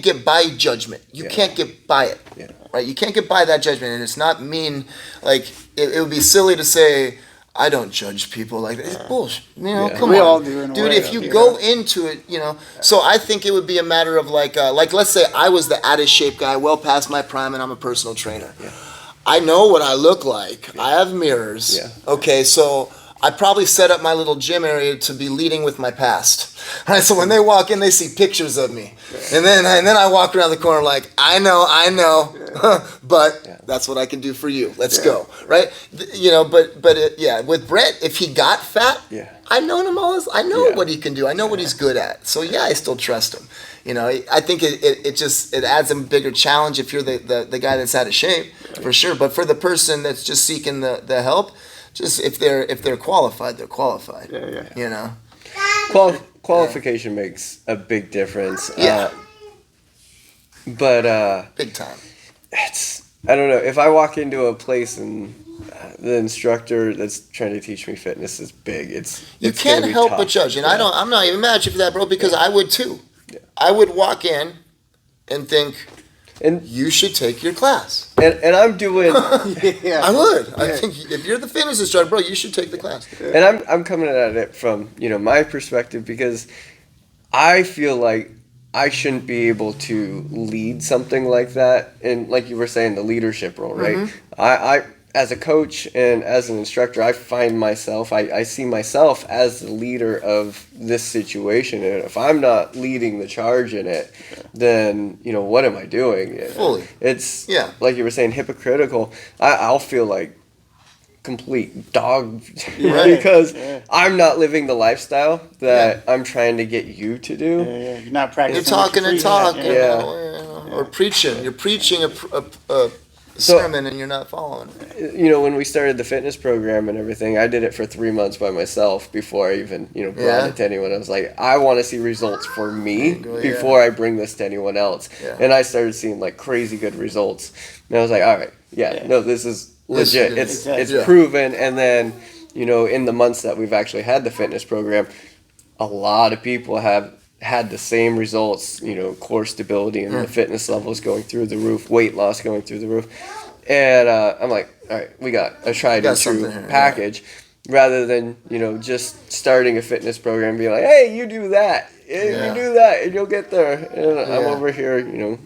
get by judgment. You can't get by it. Yeah. Right? You can't get by that judgment, and it's not mean. Like, it would be silly to say, I don't judge people like that. It's bullshit. Come on. We all do. Dude, if you go into it, So I think it would be a matter of like let's say I was the out of shape guy, well past my prime, and I'm a personal trainer. Yeah. I know what I look like. Yeah. I have mirrors. Yeah. Okay, so I probably set up my little gym area to be leading with my past. All right, so when they walk in, they see pictures of me, and then I walk around the corner like, I know, but that's what I can do for you. Let's go, right? With Brett, if he got fat, I know him I know what he can do. I know what he's good at. So I still trust him. I think it adds a bigger challenge if you're the guy that's out of shape, for sure. But for the person that's just seeking the help, just if they're qualified, they're qualified. Qualification makes a big difference. Big time. I don't know, if I walk into a place and the instructor that's trying to teach me fitness is big, you can't help but judge, and I'm not even mad at you for that, bro, because I would too. I would walk in and think, you should take your class. And I'm doing... I would. I think if you're the fitness instructor, bro, you should take the class. And I'm coming at it from, my perspective, because I feel like I shouldn't be able to lead something like that. And like you were saying, the leadership role, right? Mm-hmm. I as a coach and as an instructor, I find myself, I see myself as the leader of this situation. And if I'm not leading the charge in it, then, what am I doing? Fully. It's, like you were saying, hypocritical. I'll feel like complete dog Right. because Yeah. I'm not living the lifestyle that I'm trying to get you to do. Yeah. You're not practicing. You're talking and talking, Yeah. or preaching. You're preaching a sermon and you're not following it. You know, when we started the fitness program and everything, I did it for 3 months by myself before I even, you know, brought it to anyone. I was like, I want to see results for me before I bring this to anyone else. Yeah. And I started seeing like crazy good results. And I was like, all right, no, this is legit. It's proven. And then, you know, in the months that we've actually had the fitness program, a lot of people have had the same results, you know, core stability and the fitness levels going through the roof, weight loss going through the roof. And I'm like, all right, we got a tried and true package rather than, you know, just starting a fitness program and being like, hey, you do that. You do that and you'll get there. And I'm over here, you know,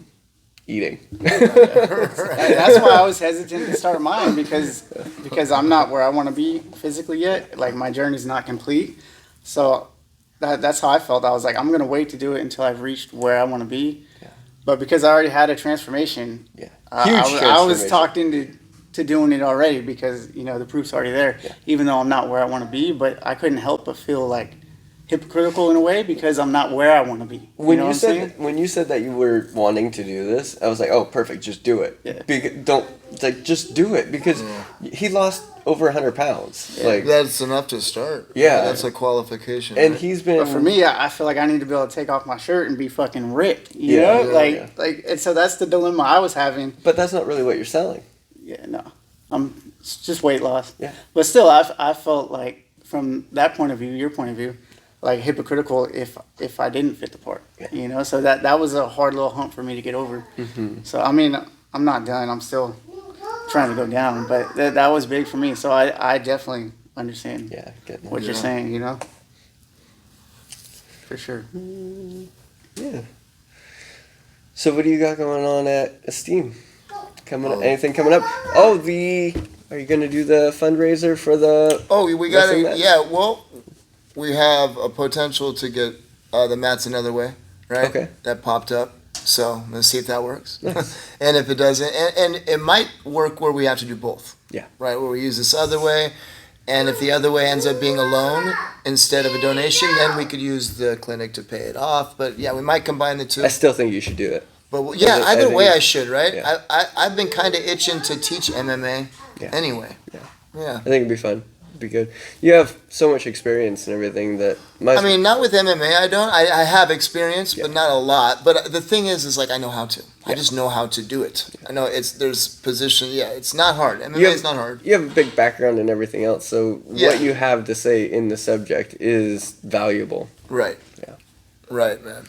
eating. That's why I was hesitant to start mine because I'm not where I want to be physically yet. Like my journey's not complete. So that's how I felt. I was like, I'm going to wait to do it until I've reached where I want to be. Yeah. But because I already had a transformation, I was talked into doing it already because, you know, the proof's already there, even though I'm not where I want to be. But I couldn't help but feel like hypocritical in a way because I'm not where I want to be. When you said that you were wanting to do this, I was like, oh, perfect, just do it. Just do it because he lost over 100 pounds. Yeah. Like that's enough to start. Yeah, that's a qualification. And he's been. But for me, I feel like I need to be able to take off my shirt and be fucking ripped. You know, and so that's the dilemma I was having. But that's not really what you're selling. Yeah, no, it's just weight loss. Yeah, but still, I felt like from that point of view, your point of view, like hypocritical if I didn't fit the part. Yeah. You know, so that was a hard little hump for me to get over. Mm-hmm. So I mean, I'm not done. I'm still trying to go down, but that was big for me. So I definitely understand what you're saying, you know, for sure. Yeah. So what do you got going on at Esteem? Anything coming up? Oh, are you gonna do the fundraiser for the? Oh, we got it. Yeah. Well, we have a potential to get the mats another way, right? Okay. That popped up. So let's see if that works. Nice. And if it doesn't, and it might work where we have to do both. Yeah. Right, where we use this other way, and if the other way ends up being a loan instead of a donation, then we could use the clinic to pay it off. But yeah, we might combine the two. I still think you should do it. But yeah, either way I should, right? Yeah. I've been kind of itching to teach MMA anyway. Yeah. I think it'd be fun. Be good. You have so much experience and everything that I mean, not with MMA. I don't. I have experience, but not a lot. But the thing is like I know how to. I just know how to do it. I know there's position. Yeah, it's not hard. MMA is not hard. You have a big background and everything else, so what you have to say in the subject is valuable. Right. Yeah. Right, man.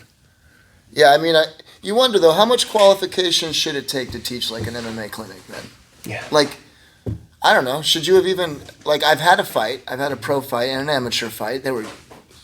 Yeah, I mean, you wonder though, how much qualification should it take to teach like an MMA clinic, man? Yeah. Like. I don't know. Should you have even I've had a fight. I've had a pro fight and an amateur fight. They were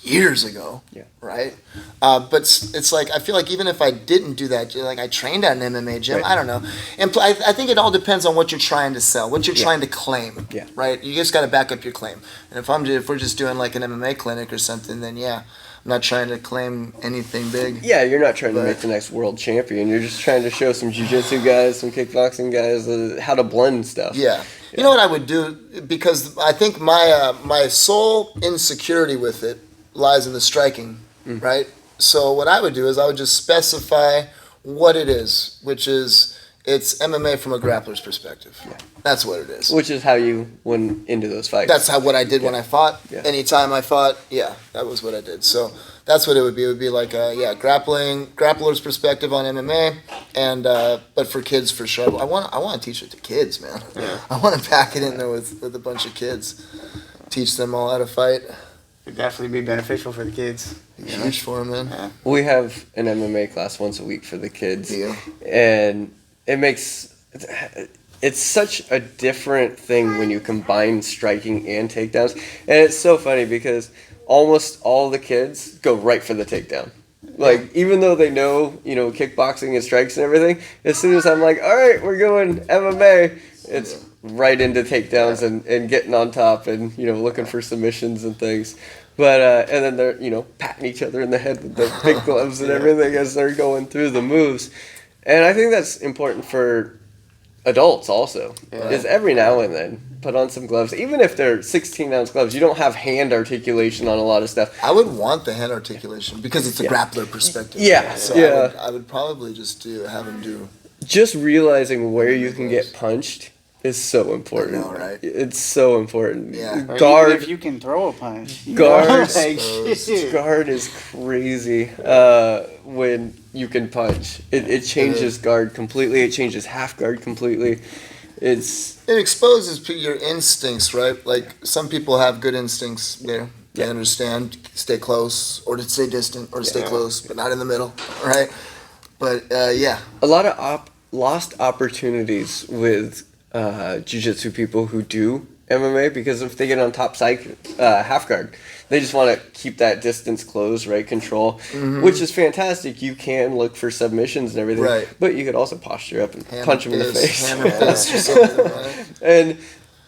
years ago. Yeah. Right. But it's like I feel like even if I didn't do that, like I trained at an MMA gym. Right. I don't know. And I think it all depends on what you're trying to sell, what you're trying to claim. Yeah. Right. You just got to back up your claim. And if we're just doing like an MMA clinic or something, then I'm not trying to claim anything big. Yeah, you're not trying to make the next world champion. You're just trying to show some jiu-jitsu guys, some kickboxing guys how to blend stuff. Yeah. You know what I would do? Because I think my sole insecurity with it lies in the striking, right? So what I would do is I would just specify what it is, which is it's MMA from a grappler's perspective. Yeah. That's what it is. Which is how you went into those fights. That's what I did when I fought. Yeah. Anytime I fought, that was what I did. So that's what it would be. It would be like grappler's perspective on MMA, and but for kids for sure. I want to teach it to kids, man. Yeah. I want to pack it in there with a bunch of kids, teach them all how to fight. It'd definitely be beneficial for the kids. Huge for them, man. Yeah. We have an MMA class once a week for the kids, and it's such a different thing when you combine striking and takedowns. And it's so funny because almost all the kids go right for the takedown. Like, even though they know, kickboxing and strikes and everything, as soon as I'm like, all right, we're going MMA, it's right into takedowns and getting on top and, looking for submissions and things. But, and then they're, patting each other in the head with the big gloves and everything as they're going through the moves. And I think that's important for adults also is every now and then put on some gloves, even if they're 16-ounce gloves. You don't have hand articulation on a lot of stuff. I would want the hand articulation because it's a grappler perspective. Yeah, so I would probably just have him do. Just realizing where you can get punched is so important. I know, right? It's so important. Yeah. Guard. Even if you can throw a punch. Guard. Like, guard is crazy when you can punch. It changes guard completely. It changes half guard completely. It exposes your instincts, right? Like some people have good instincts there. They understand stay close or to stay distant or to stay close, but not in the middle, right? But a lot of lost opportunities with jiu-jitsu people who do MMA, because if they get on top side half guard, they just want to keep that distance closed, right? Control, which is fantastic. You can look for submissions and everything, right? But you could also posture up and punch them in the face. Hammer fist or something, right? And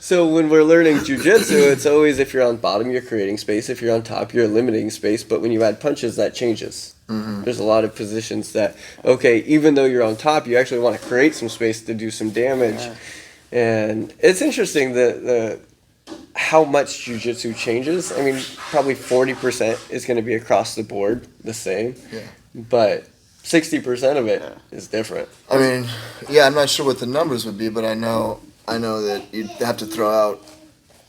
so when we're learning jiu-jitsu, it's always if you're on bottom, you're creating space. If you're on top, you're limiting space. But when you add punches, that changes. There's a lot of positions that, okay, even though you're on top, you actually want to create some space to do some damage. Yeah. And it's interesting the how much jiu-jitsu changes. I mean, probably 40% is going to be across the board the same. Yeah. But 60% of it is different. I mean, I'm not sure what the numbers would be, but I know that you'd have to throw out,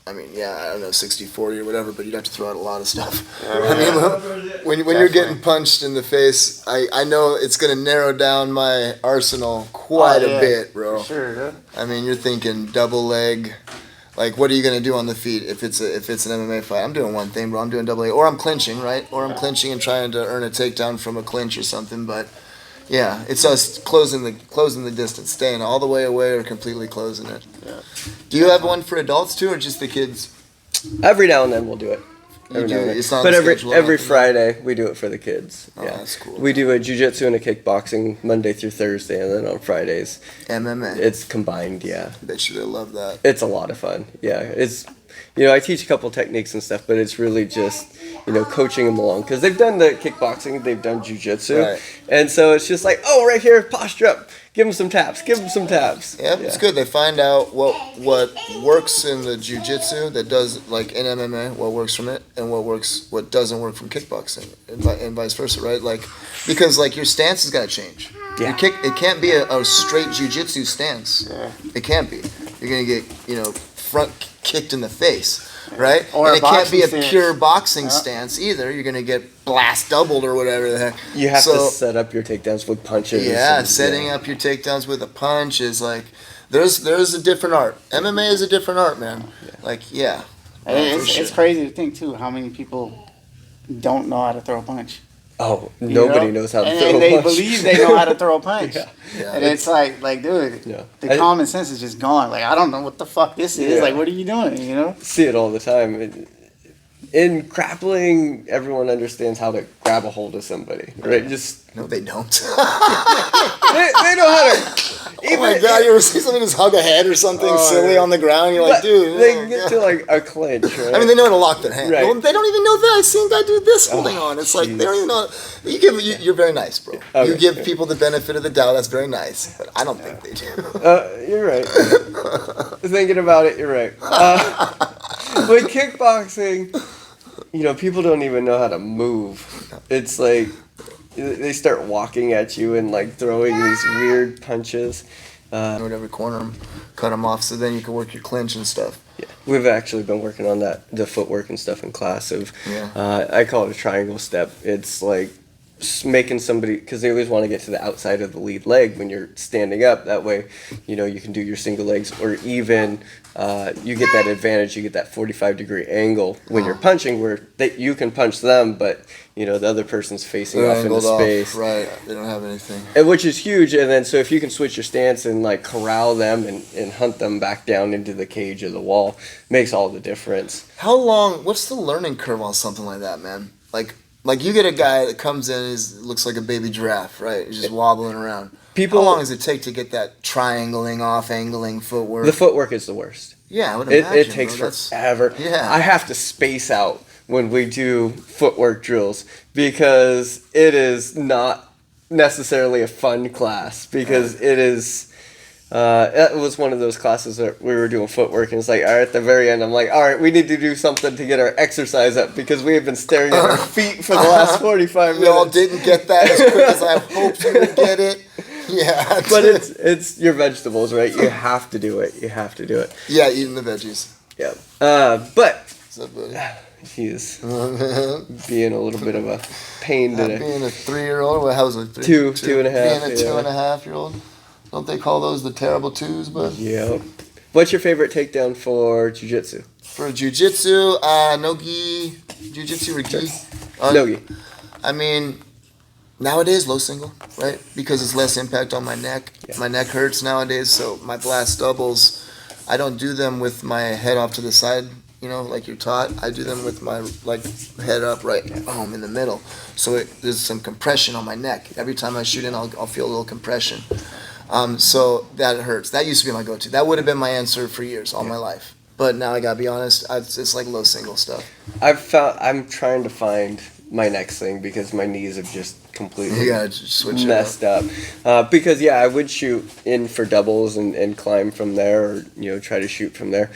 I don't know, 60-40 or whatever, but you'd have to throw out a lot of stuff. I mean, when you're getting punched in the face, I know it's going to narrow down my arsenal quite a bit, bro. For sure, yeah. I mean, you're thinking double leg. Like, what are you going to do on the feet if it's an MMA fight? I'm doing one thing, bro. I'm doing double leg. Or I'm clinching, right? Or I'm clinching and trying to earn a takedown from a clinch or something, but... Yeah, it's us closing the distance, staying all the way away or completely closing it. Yeah. Do you have one for adults too, or just the kids? Every now and then we'll do it. But every Friday we do it for the kids. Oh, yeah, that's cool. We do a jiu-jitsu and a kickboxing Monday through Thursday, and then on Fridays MMA. It's combined. Yeah. I bet you they love that. It's a lot of fun. Yeah, it's. I teach a couple techniques and stuff, but it's really just, coaching them along. Because they've done the kickboxing, they've done jiu-jitsu. Right. And so it's just like, oh, right here, posture up. Give them some taps. Yeah, it's good. They find out what works in the jiu-jitsu that does, like in MMA, what works from it, and what doesn't work from kickboxing, and vice versa, right? Like, because, like, your stance has got to change. Yeah. It can't be a straight jiu-jitsu stance. Yeah. It can't be. You're going to get, front kicked in the face, right? Or and it can't be a stance. pure boxing stance either. You're gonna get blast doubled or whatever the heck. You have to set up your takedowns with punches. Yeah, setting up your takedowns with a punch is like there's a different art. MMA is a different art, man. Yeah. It's crazy to think too how many people don't know how to throw a punch. Oh, nobody knows how to throw a punch. And they believe they know how to throw a punch. Yeah. And it's like, dude, the common sense is just gone. Like, I don't know what the fuck this is. Like, what are you doing, See it all the time. In grappling, everyone understands how to grab a hold of somebody, right? No, they don't. they know how to... Oh my God, you ever see something just hug a head or something silly on the ground? You're like, dude. They can get to like a clinch, right? I mean, they know how to lock their hand. Right. Well, they don't even know that. I've seen a guy do this holding on. It's like, they don't even know. You're very nice, bro. Okay. You give people the benefit of the doubt. That's very nice. But I don't think they do. You're right. Thinking about it, you're right. With kickboxing, people don't even know how to move. It's like they start walking at you and like throwing these weird punches. Whatever, corner them, cut them off, so then you can work your clinch and stuff. Yeah, we've actually been working on the footwork and stuff in class. I call it a triangle step. It's like making somebody, because they always want to get to the outside of the lead leg when you're standing up. That way, you can do your single legs, or even you get that advantage. You get that 45-degree angle when you're punching, where you can punch them, but the other person's facing off into space. Right, they don't have anything. Which is huge. And then so if you can switch your stance and like corral them and hunt them back down into the cage or the wall, makes all the difference. How long? What's the learning curve on something like that, man? Like you get a guy that comes in, looks like a baby giraffe, right? He's just wobbling around. How long does it take to get that triangling, off-angling footwork? The footwork is the worst. Yeah, I would imagine. It takes forever. Yeah. I have to space out when we do footwork drills because it is not necessarily a fun class because it is That was one of those classes that we were doing footwork, and it's like, all right, at the very end, I'm like, all right, we need to do something to get our exercise up because we have been staring at our feet for the last 45 minutes. Y'all didn't get that as quick as I hoped you would get it. Yeah. But it's your vegetables, right? You have to do it. You have to do it. Yeah, eating the veggies. Yeah. But What's up, buddy? he's being a little bit of a pain today. Being a 3-year-old, how was it? Two and a half. Being a 2.5-year-old. Don't they call those the terrible twos, bud? Yeah. What's your favorite takedown for jiu-jitsu? For jiu-jitsu, no-gi, jiu-jitsu or gi? No-gi. I mean, nowadays, low single, right? Because it's less impact on my neck. Yeah. My neck hurts nowadays, so my blast doubles, I don't do them with my head off to the side, like you're taught. I do them with my head up right, boom, in the middle. So there's some compression on my neck. Every time I shoot in, I'll feel a little compression. So that hurts. That used to be my go-to. That would have been my answer for years, all my life. But now I gotta be honest, it's like low single stuff. I'm trying to find my next thing because my knees have just completely messed up. Because I would shoot in for doubles and climb from there, or try to shoot from there.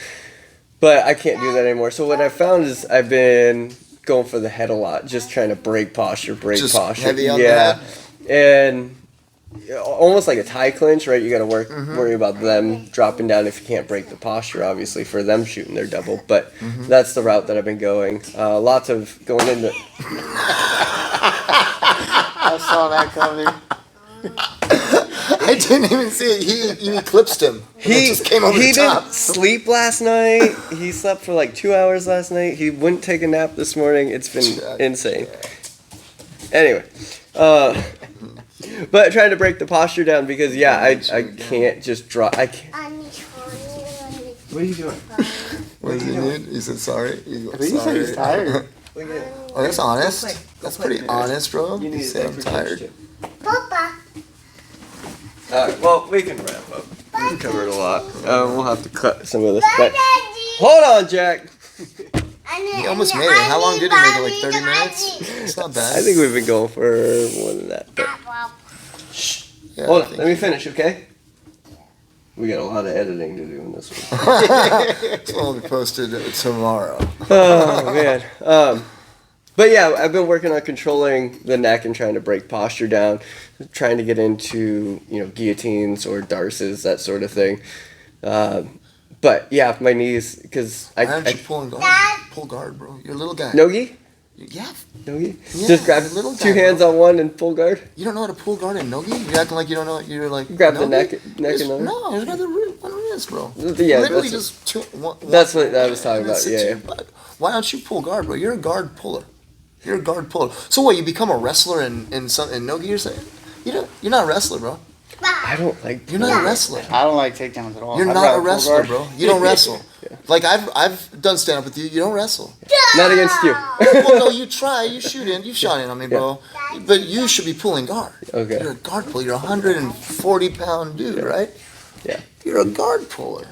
But I can't do that anymore. So what I found is I've been going for the head a lot, just trying to break posture. Just heavy on the head? And almost like a tie clinch, right? You got to worry about them dropping down if you can't break the posture, obviously, for them shooting their double. But that's the route that I've been going. Lots of going into... I saw that coming. I didn't even see it. He eclipsed him. It just came over the top. He didn't sleep last night. He slept for like 2 hours last night. He wouldn't take a nap this morning. It's been insane. Anyway, but trying to break the posture down because I can't just drop. I can't. What are you doing? What does he need? He said sorry. I think he said he's tired. Oh, that's honest. That's pretty honest, bro. You say I'm tired. Papa. Alright, well, we can wrap up. We've covered a lot. We'll have to cut some of this back. Hold on, Jack. He almost made it. How long did he make it? Like 30 minutes? It's not bad. I think we've been going for more than that. But... Yeah, hold on, let me finish, okay? We got a lot of editing to do in this one. It's only posted tomorrow. Oh, man. But I've been working on controlling the neck and trying to break posture down, trying to get into, guillotines or darces, that sort of thing. But my knees, because Why aren't you pulling guard? Pull guard, bro. You're a little guy. No-gi? Yeah. No-gi? Yeah, Just grab little guy, 2 hands on one and pull guard? You don't know how to pull guard in no-gi? You're acting like you don't know. You're like, Grab no-gi? the neck and No, you got the wrist, bro. Yeah, Literally that's just one, that's what I was talking about, yeah. Why don't you pull guard, bro? You're a guard puller. You're a guard puller. So what, you become a wrestler in no-gi, you're saying? You're not a wrestler, bro. I don't like... You're not a wrestler. I don't like takedowns at all. You're not a wrestler, bro. You don't wrestle. Like, I've done stand-up with you. You don't wrestle. Not against you. Well, no, you try. You shoot in. You've shot in on me, bro. But you should be pulling guard. Okay. You're a guard puller. You're a 140-pound dude, right? Yeah. You're a guard puller.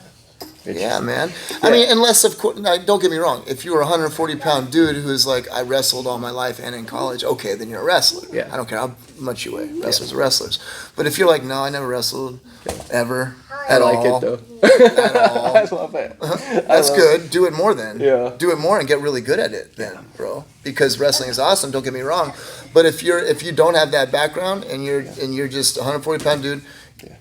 Yeah, man. I mean, unless, of course, now, don't get me wrong. If you were a 140-pound dude who's like, I wrestled all my life and in college, okay, then you're a wrestler. Yeah. I don't care how much you weigh. Wrestlers are wrestlers. But if you're like, no, I never wrestled ever at all. I like it, though. At all. I love it. That's good. Do it more then. Yeah. Do it more and get really good at it then, bro. Because wrestling is awesome, don't get me wrong. But if you don't have that background and you're just a 140-pound dude,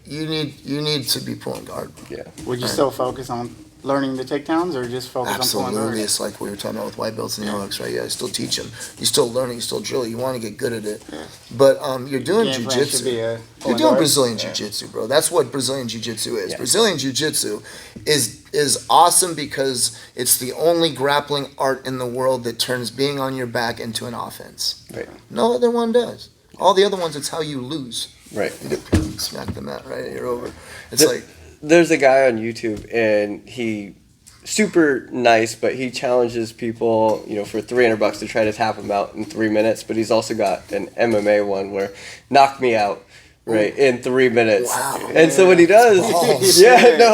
you need to be pulling guard. Yeah. Would you still focus on learning the takedowns or just focus on pulling Absolutely. guard? It's like we were talking about with white belts and yellow belts, right? Yeah, you still teach them. You're still learning. You still drill. You want to get good at it. But you're doing Game plan should jiu-jitsu. be You're pulling doing guard. Brazilian jiu-jitsu, bro. That's what Brazilian jiu-jitsu is. Yeah. Brazilian jiu-jitsu is awesome because it's the only grappling art in the world that turns being on your back into an offense. Right. No other one does. All the other ones, it's how you lose. Right. You get pinned, smack the mat, right? You're over. It's like... There's a guy on YouTube, and he... super nice, but he challenges people, for $300 to try to tap him out in 3 minutes. But he's also got an MMA one where knock me out, right, in 3 minutes. Wow. And so what he does, Balls.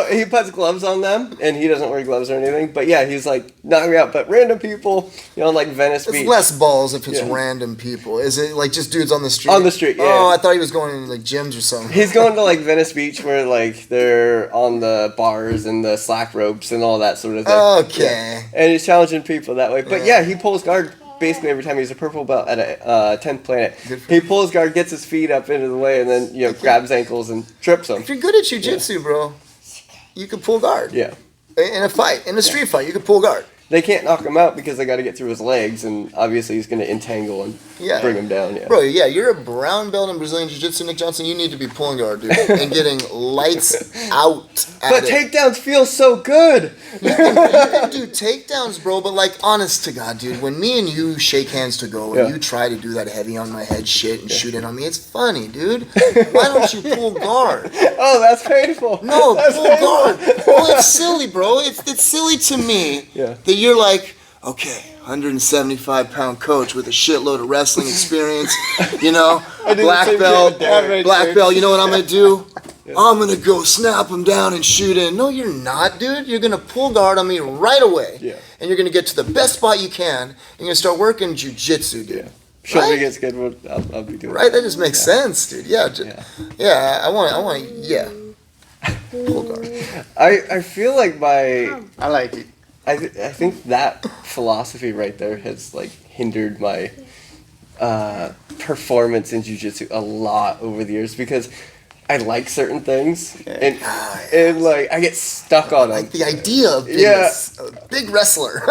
he puts gloves on them, and he doesn't wear gloves or anything. But yeah, he's like, knock me out. But random people, like Venice It's Beach. less balls if it's random people. Is it like just dudes on the street? On the street, yeah. Oh, I thought he was going in like gyms or something. He's going to like Venice Beach where like they're on the bars and the slack ropes and all that sort of thing. Okay. Yeah. And he's challenging people that way. But yeah, he pulls guard basically every time. He's a purple belt at a 10th planet. He pulls guard, gets his feet up into the way, and then grabs ankles and trips them. If you're good at jiu-jitsu, bro, you can pull guard. Yeah. In a fight, in a street fight, you can pull guard. They can't knock him out because they got to get through his legs, and obviously he's going to entangle and bring him down. Yeah. Bro, you're a brown belt in Brazilian Jiu-Jitsu, Nick Johnson. You need to be pulling guard, dude, and getting lights out But takedowns feel so good. You can do takedowns, bro, but like, honest to God, dude, when me and you shake hands to go and you try to do that heavy on my head shit and shoot it on me, it's funny, dude. Why don't you pull guard? Oh, that's painful. No, that's pull guard. Well, it's silly, bro. It's silly to me that you're like, okay, 175-pound coach with a shitload of wrestling experience, black belt, you know what I'm going to do? I'm going to go snap him down and shoot in. No, you're not, dude. You're going to pull guard on me right away. Yeah. And you're going to get to the best spot you can, and you're going to start working jiu-jitsu, dude. Yeah. Shoulder gets good, I'll be doing right? That just makes sense, dude. I want pull guard. I feel like I like it. I think that philosophy right there has like hindered my performance in jiu-jitsu a lot over the years because I like certain things and like I get stuck on them. Like the idea of being a big wrestler.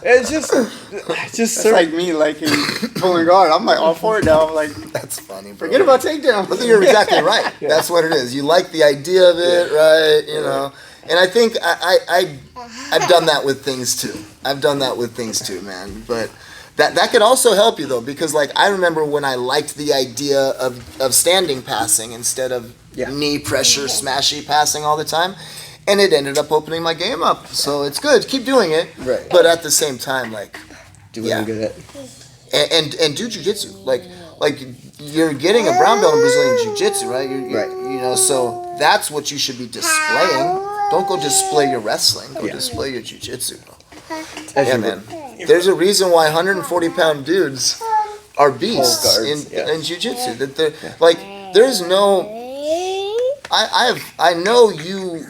it's just it's like me liking pulling guard. I'm like all for it now. I'm like, that's funny, bro. Forget about takedown. But you're exactly right. That's what it is. You like the idea of it, right? You know. And I think I've done that with things too. Man. But that could also help you though, because like I remember when I liked the idea of standing passing instead of knee pressure smashy passing all the time, and it ended up opening my game up. So it's good. Keep doing it. Right. But at the same time, like do what I'm good at. And do jiu-jitsu. Like you're getting a brown belt in Brazilian jiu-jitsu, right? So that's what you should be displaying. Don't go display your wrestling. Go display your jiu-jitsu. Yeah, man. There's a reason why 140-pound dudes are beasts in jiu-jitsu. That they're like, there's no. I know you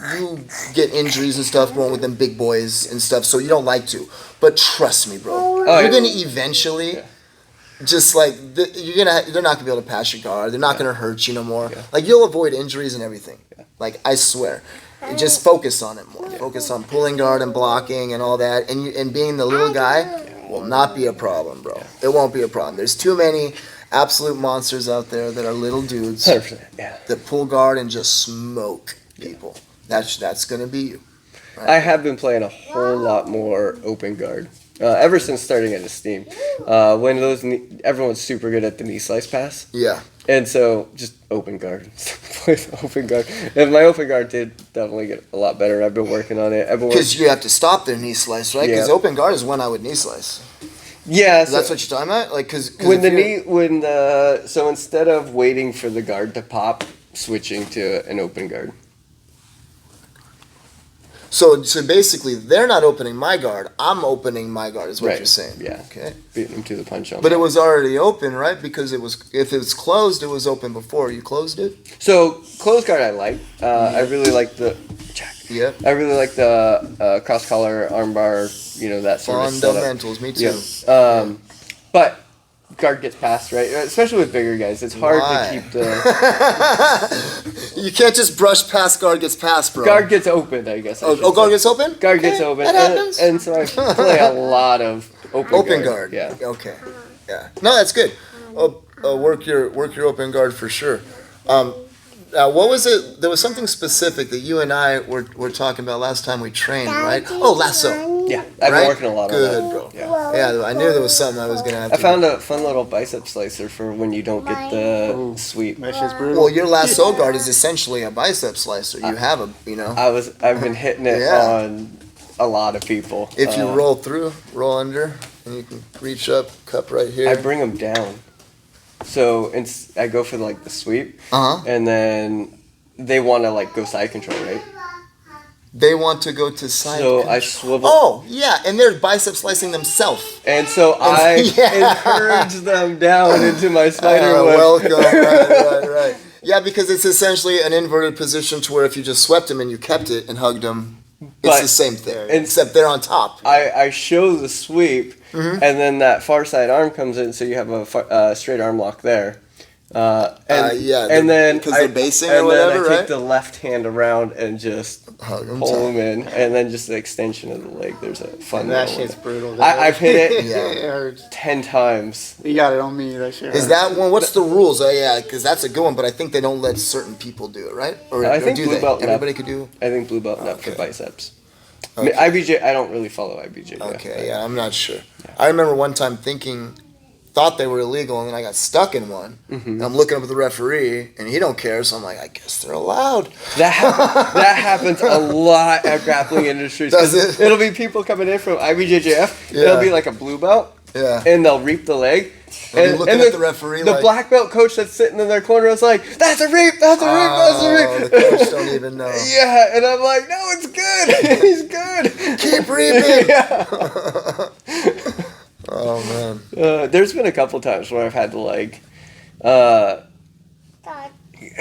get injuries and stuff going with them big boys and stuff, so you don't like to. But trust me, bro. You're gonna eventually. Just like they're not gonna be able to pass your guard. They're not gonna hurt you no more. Like you'll avoid injuries and everything. Like I swear. Just focus on it more. Focus on pulling guard and blocking and all that. And being the little guy will not be a problem, bro. It won't be a problem. There's too many absolute monsters out there that are little dudes 100%, that pull guard and just smoke people. That's gonna be you. Right? I have been playing a whole lot more open guard. Ever since starting at Esteem. When everyone's super good at the knee slice pass. Yeah. And so just open guard. Open guard. And my open guard did definitely get a lot better. I've been working on it. Because you have to stop their knee slice, right? Because open guard is when I would knee slice. Yeah. So that's what you're talking about? Like, cause so instead of waiting for the guard to pop, switching to an open guard. So basically, they're not opening my guard. I'm opening my guard. Is what you're saying? Yeah. Okay. Beating them to the punch on. But it was already open, right? Because if it was closed, it was open before you closed it. So closed guard, I like. I really like the. Yep. I really like the cross collar armbar. That sort of setup. Fundamentals. Me too. Yeah. But guard gets passed, right? Especially with bigger guys, it's hard to keep the. You can't just brush past guard gets passed, bro. Guard gets open, I guess. Guard gets open. Guard gets open. That happens. And so I play a lot of open guard. Yeah. Okay. Yeah. No, that's good. Work your open guard for sure. What was it? There was something specific that you and I were talking about last time we trained, right? Oh, lasso. Yeah, I've been working a lot on that. Good, bro. Yeah, I knew there was something I was going to have to found a fun little bicep slicer for when you don't get the sweep. That's just brutal. Well, your lasso guard is essentially a bicep slicer. You have I've been hitting it on a lot of people. If you roll under, and you can reach up, cup right here. I bring them down. So I go for like the sweep, and then they want to like go side control, right? They want to go to side So control. I swivel. Oh, yeah, and they're bicep slicing themselves. And so I encourage them down into my spider web. Welcome, right. Yeah, because it's essentially an inverted position to where if you just swept them and you kept it and hugged them, it's the same thing, except they're on top. I show the sweep, and then that far side arm comes in, so you have a straight arm lock there. And then because they're basing or whatever, then I right? take the left hand around and just pull them in, and then just the extension of the leg. There's a fun. That shit's brutal. I've hit it It hurts. 10 times. You got it on me. That shit. Is that one? What's the rules? Oh yeah, because that's a good one. But I think they don't let certain people do it, right? Or I think do blue they? belt. Everybody could do. I think blue belt and up for biceps. Okay. I mean, IBJ. I don't really follow IBJ. Okay, yeah, I'm not sure. Yeah. I remember one time thought they were illegal, and then I got stuck in one. And I'm looking up at the referee, and he don't care, so I'm like, I guess they're allowed. That happens a lot at grappling industries. Does it? It'll be people coming in from IBJJF. Yeah. It'll be like a blue belt. Yeah. And they'll reap the leg. And looking at the referee, the black belt coach that's sitting in their corner is like, "That's a reap! That's a reap! That's a reap!" The coach don't even know. Yeah, and I'm like, "No, it's good. He's good. Keep reaping." Yeah. Oh man. There's been a couple times where I've had to like,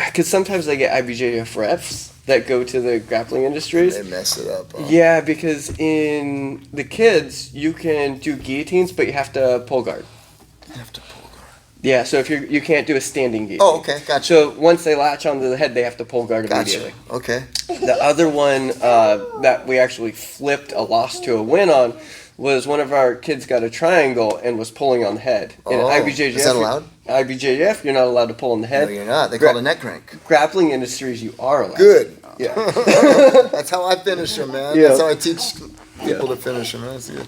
because sometimes I get IBJJF refs that go to the grappling industries. They mess it up. Huh? Yeah, because in the kids you can do guillotines, but you have to pull guard. You have to pull guard. Yeah, so if you can't do a standing guillotine. Oh, okay, gotcha. So once they latch onto the head, they have to pull guard immediately. Okay. The other one that we actually flipped a loss to a win on was one of our kids got a triangle and was pulling on the head. In IBJJF, is that allowed? IBJJF, you're not allowed to pull on the head. No, you're not. They call it a neck crank. Grappling industries, you are allowed. Good. Yeah. That's how I finish them, man. Yeah. That's how I teach people to finish them. That's good.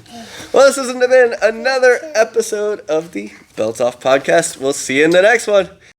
Well, this has been another episode of the Belt Off Podcast. We'll see you in the next one.